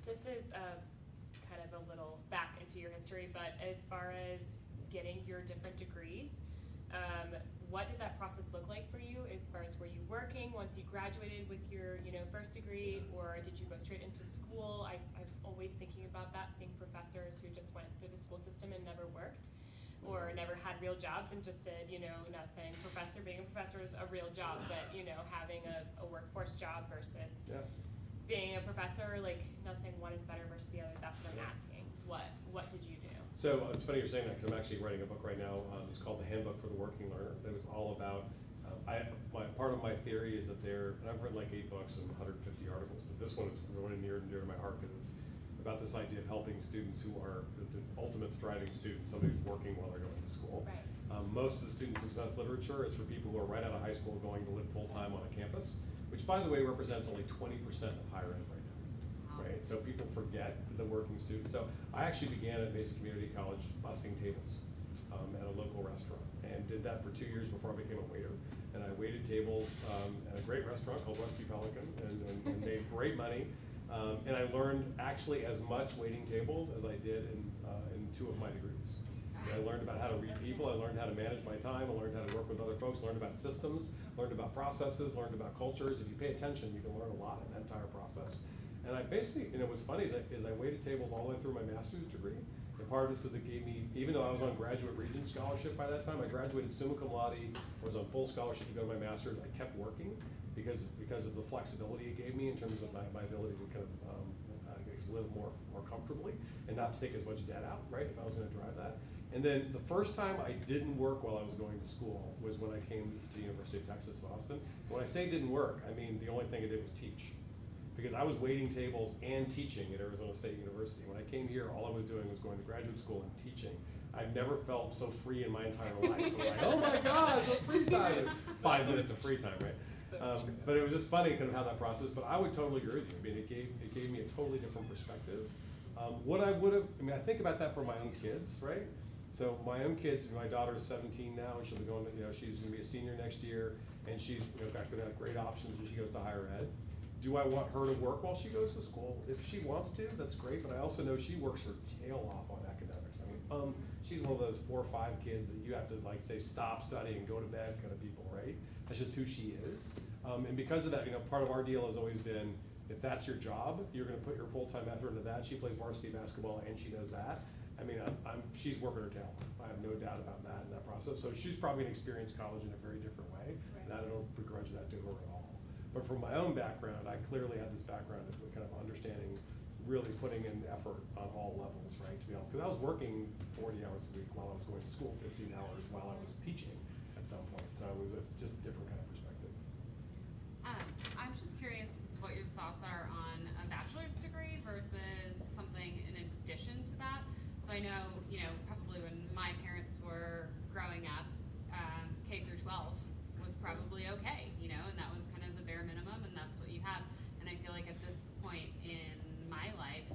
This is kind of of a little back into your history, but as far as getting your different degrees, what did that process look like for you as far as were you working once you graduated with your, first degree, or did you go straight into school? I'm always thinking about that, seeing professors who just went through the school system and never worked or never had real jobs and just did, not saying being a professor is a real job, but, having a workforce job versus being a professor, like, not saying one is better versus the other, that's what I'm asking. What did you do? So it's funny you're saying that because I'm actually writing a book right now. It's called The Handbook for the Working Learner. That was all about, part of my theory is that and I've written like 8 books and 150 articles, but this one is really near and dear to my heart because it's about this idea of helping students who are the ultimate striving student, somebody who's working while they're going to school. Right. Most of the student success literature is for people who are right out of high school going to live full-time on a campus, which by the way represents only 20% of higher ed right now. Right, so people forget the working student. So I actually began at Mason Community College bussing tables at a local restaurant, and did that for 2 years before I became a waiter. And I waited tables at a great restaurant called Rusty Pelican, and made great money. And I learned actually as much waiting tables as I did in 2 of my degrees. And I learned about how to read people, I learned how to manage my time, I learned how to work with other folks, learned about systems, learned about processes, learned about cultures. If you pay attention, you can learn a lot in that entire process. And I basically, what's funny is I waited tables all the way through my master's degree. And part of it is because it gave me, even though I was on graduate regent scholarship by that time, I graduated summa cum laude, was on full scholarship to go to my master's. I kept working because of the flexibility it gave me in terms of my ability to kind of live more comfortably and not to take as much debt out, right, if I was going to drive that. And then the first time I didn't work while I was going to school was when I came to the University of Texas at Austin. When I say didn't work, I mean the only thing I did was teach. Because I was waiting tables and teaching at Arizona State University. When I came here, all I was doing was going to graduate school and teaching. I've never felt so free in my entire life. I'm like, oh my gosh, what free time? 5 minutes of free time, right? But it was just funny kind of how that process, but I would totally agree with you. I mean, it gave me a totally different perspective. What I would have, I think about that for my own kids, right? So my own kids, my daughter is 17 now, and she'll be going to, she's gonna be a senior next year, and she's gonna have great options when she goes to higher ed. Do I want her to work while she goes to school? If she wants to, that's great, but I also know she works her tail off on academics. I mean, she's one of those 4 or 5 kids that you have to like say stop studying, go to bed kind of people, right? That's just who she is. And because of that, part of our deal has always been, if that's your job, you're gonna put your full-time effort into that. She plays varsity basketball and she does that. I mean, she's working her tail off. I have no doubt about that in that process. So she's probably gonna experience college in a very different way, and I don't begrudge that to her at all. But from my own background, I clearly had this background of kind of understanding, really putting in effort on all levels, right? To be honest, because I was working 40 hours a week while I was going to school, 15 hours while I was teaching at some point. So it was just a different kind of perspective. I'm just curious what your thoughts are on a bachelor's degree versus something in addition to that. So I know, probably when my parents were growing up, K through 12 was probably okay, and that was kind of the bare minimum, and that's what you have. And I feel like at this point in my life,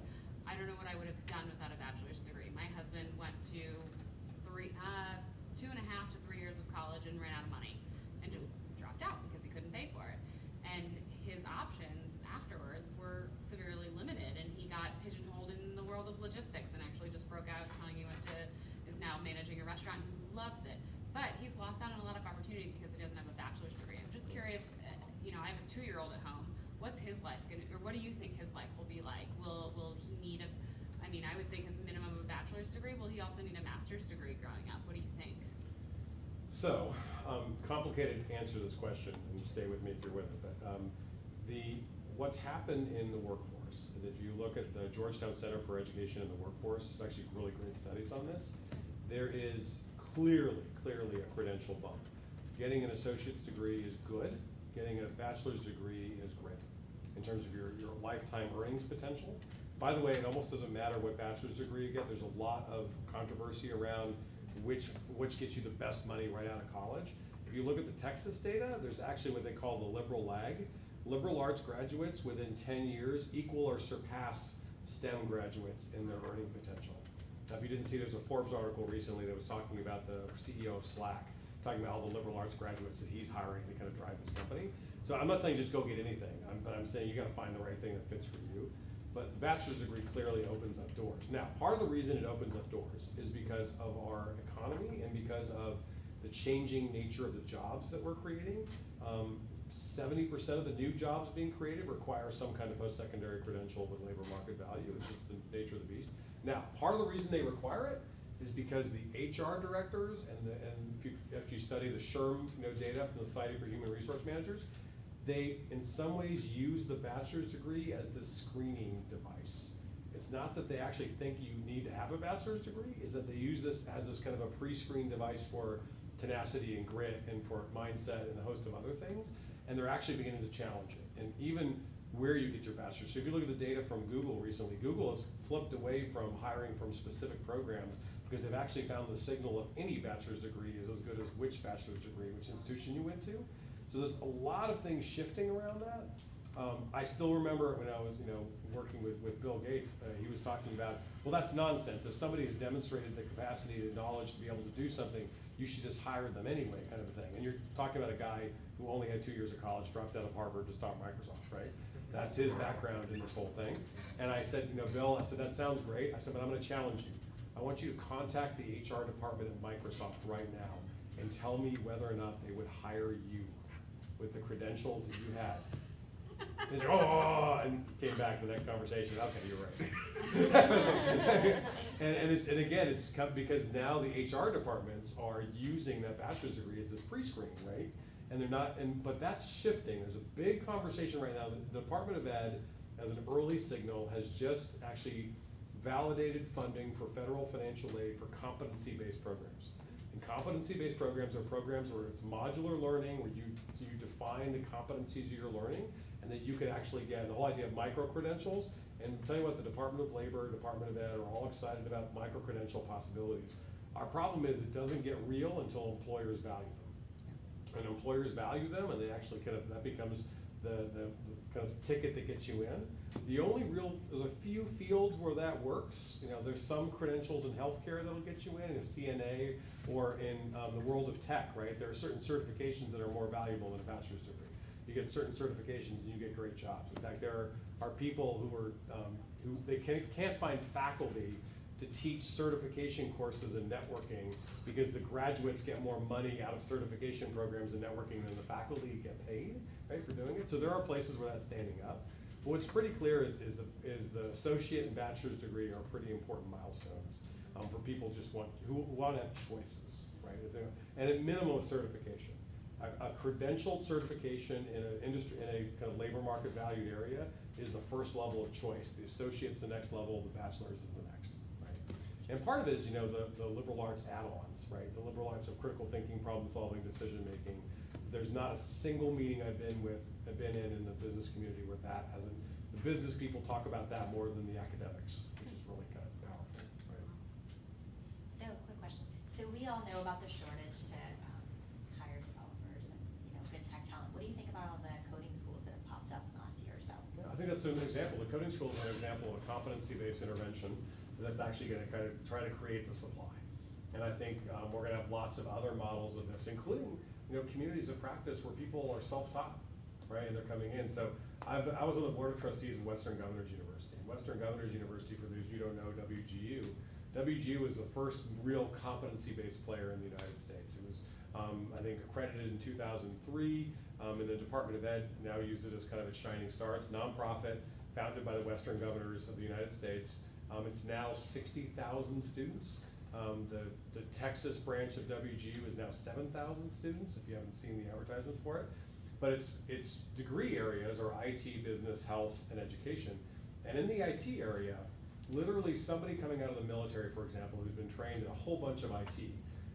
I don't know what I would have done without a bachelor's degree. My husband went to 2.5 to 3 years of college and ran out of money and just dropped out because he couldn't pay for it. And his options afterwards were severely limited, and he got pigeonholed in the world of logistics and actually just broke out. I was telling you, is now managing a restaurant. He loves it. But he's lost out on a lot of opportunities because he doesn't have a bachelor's degree. I'm just curious, I have a 2-year-old at home. What's his life gonna, or what do you think his life will be like? Will he need I would think a minimum of a bachelor's degree. Will he also need a master's degree growing up? What do you think? So, complicated to answer this question, and stay with me if you're with it, but what's happened in the workforce, and if you look at the Georgetown Center for Education in the Workforce, there's actually really great studies on this. There is clearly a credential bump. Getting an associate's degree is good. Getting a bachelor's degree is great in terms of your lifetime earnings potential. By the way, it almost doesn't matter what bachelor's degree you get. There's a lot of controversy around which gets you the best money right out of college. If you look at the Texas data, there's actually what they call the liberal lag. Liberal arts graduates within 10 years equal or surpass STEM graduates in their earning potential. Now, if you didn't see, there's a Forbes article recently that was talking about the CEO of Slack, talking about all the liberal arts graduates that he's hiring to kind of drive his company. So I'm not saying just go get anything, but I'm saying you got to find the right thing that fits for you. but the bachelor's degree clearly opens up doors. Now, part of the reason it opens up doors is because of our economy and because of the changing nature of the jobs that we're creating. 70% of the new jobs being created require some kind of post-secondary credential with labor market value. It's just the nature of the beast. Now, part of the reason they require it is because the HR directors and if you study the SHRM data from the Society for Human Resource Managers, they in some ways use the bachelor's degree as the screening device. It's not that they actually think you need to have a bachelor's degree, is that they use this as this kind of a pre-screen device for tenacity and grit and for mindset and a host of other things, and they're actually beginning to challenge it. And even where you get your bachelor's. So if you look at the data from Google recently, Google has flipped away from hiring from specific programs because they've actually found the signal of any bachelor's degree is as good as which bachelor's degree, which institution you went to. So there's a lot of things shifting around that. I still remember when I was working with Bill Gates, he was talking about, well, that's nonsense. If somebody has demonstrated the capacity and knowledge to be able to do something, you should just hire them anyway, kind of a thing. And you're talking about a guy who only had 2 years of college, dropped out of Harvard to start Microsoft, right? That's his background in this whole thing. And I said, Bill, I said, that sounds great. I said, but I'm gonna challenge you. I want you to contact the HR department at Microsoft right now and tell me whether or not they would hire you with the credentials that you had. He said, oh, and came back to the next conversation. Okay, you're right. and again, it's because now the HR departments are using that bachelor's degree as this pre-screen, right? And they're not, but that's shifting. There's a big conversation right now. The Department of Ed, as an early signal, has just actually validated funding for federal financial aid for competency-based programs. And competency-based programs are programs where it's modular learning, where you define the competencies you're learning, and that you can actually get the whole idea of micro-credentials. And I'll tell you what, the Department of Labor, Department of Ed are all excited about micro-credential possibilities. Our problem is it doesn't get real until employers value them. And employers value them, and they actually that becomes the kind of ticket that gets you in. There's a few fields where that works. There's some credentials in healthcare that'll get you in a CNA or in the world of tech, right? There are certain certifications that are more valuable than a bachelor's degree. You get certain certifications and you get great jobs. In fact, there are people who can't find faculty to teach certification courses in networking because the graduates get more money out of certification programs in networking than the faculty get paid, right, for doing it. So there are places where that's standing up. But what's pretty clear is the associate and bachelor's degree are pretty important milestones for people who want to have choices, right? And at minimum, certification. A credentialed certification in an industry, in a kind of labor market valued area is the first level of choice. The associate's the next level, the bachelor's is the next. And part of it is, the liberal arts add-ons, right? The liberal arts of critical thinking, problem solving, decision making. There's not a single meeting I've been in the business community where that hasn't. The business people talk about that more than the academics, which is really kind of powerful, right? So, quick question. So we all know about the shortage to hire developers and good tech talent. What do you think about all the coding schools that have popped up in the last year or so? Yeah, I think that's an example. The coding school is an example of a competency-based intervention that's actually going to kind of try to create the supply. And I think we're going to have lots of other models of this, including communities of practice where people are self-taught, right? And they're coming in. So I was on the board of trustees in Western Governors University. Western Governors University, for those you don't know, WGU was the first real competency-based player in the United States. It was, I think, accredited in 2003, and the Department of Ed now uses it as kind of a shining star. It's nonprofit, founded by the Western Governors of the United States. It's now 60,000 students. The Texas branch of WGU is now 7,000 students, if you haven't seen the advertisements for it. But its degree areas are IT, business, health, and education. And in the IT area, literally somebody coming out of the military, for example, who's been trained in a whole bunch of IT,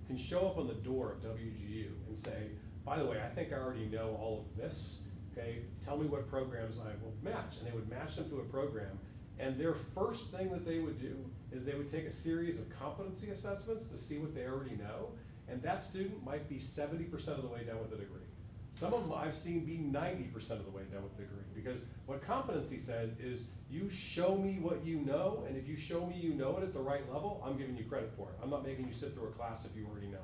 can show up on the door of WGU and say, by the way, I think I already know all of this, okay? Tell me what programs I will match. And they would match them to a program. And their first thing that they would do is they would take a series of competency assessments to see what they already know. And that student might be 70% of the way done with the degree. Some of them I've seen be 90% of the way done with the degree. Because what competency says is you show me what you know, and if you show me you know it at the right level, I'm giving you credit for it. I'm not making you sit through a class if you already know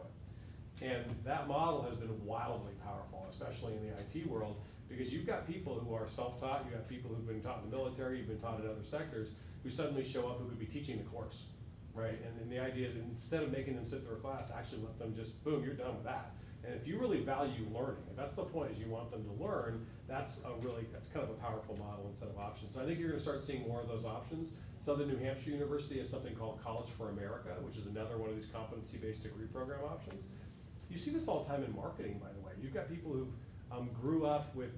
it. And that model has been wildly powerful, especially in the IT world, Because you've got people who are self-taught, you have people who've been taught in the military, you've been taught in other sectors, who suddenly show up who could be teaching the course, right? And the idea is instead of making them sit through a class, actually let them just, boom, you're done with that. And if you really value learning, if that's the point, is you want them to learn, that's kind of a powerful model instead of options. So I think you're gonna start seeing more of those options. Southern New Hampshire University has something called College for America, which is another one of these competency-based degree program options. You see this all the time in marketing, by the way. You've got people who grew up with,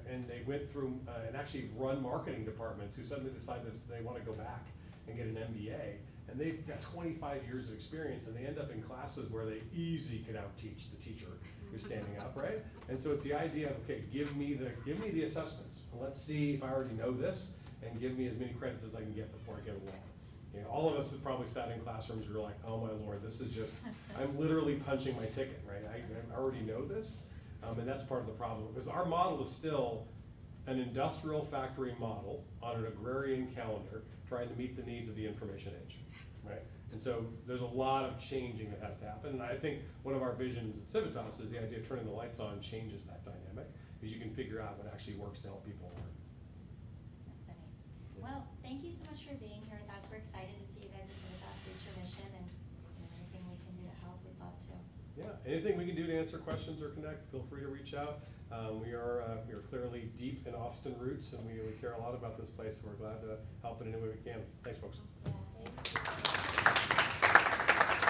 and they went through and actually run marketing departments who suddenly decide that they want to go back and get an MBA. And they've got 25 years of experience, and they end up in classes where they easily could out-teach the teacher who's standing up, right? And so it's the idea of, okay, give me the assessments. Let's see if I already know this, and give me as many credits as I can get before I get a wall. You know, all of us have probably sat in classrooms where you're like, oh my Lord, this is just, I'm literally punching my ticket, right? I already know this, and that's part of the problem. Because our model is still an industrial factory model on an agrarian calendar, trying to meet the needs of the information age, right? And so there's a lot of changing that has to happen. And I think one of our visions at Civitas is the idea of turning the lights on changes that dynamic, because you can figure out what actually works to help people learn. That's so neat. Well, thank you so much for being here with us. We're excited to see you guys at Civitas reach your mission, and anything we can do to help, we'd love to. Yeah, anything we can do to answer questions or connect, feel free to reach out. We are clearly deep in Austin roots, and we care a lot about this place, so we're glad to help in any way we can. Thanks, folks.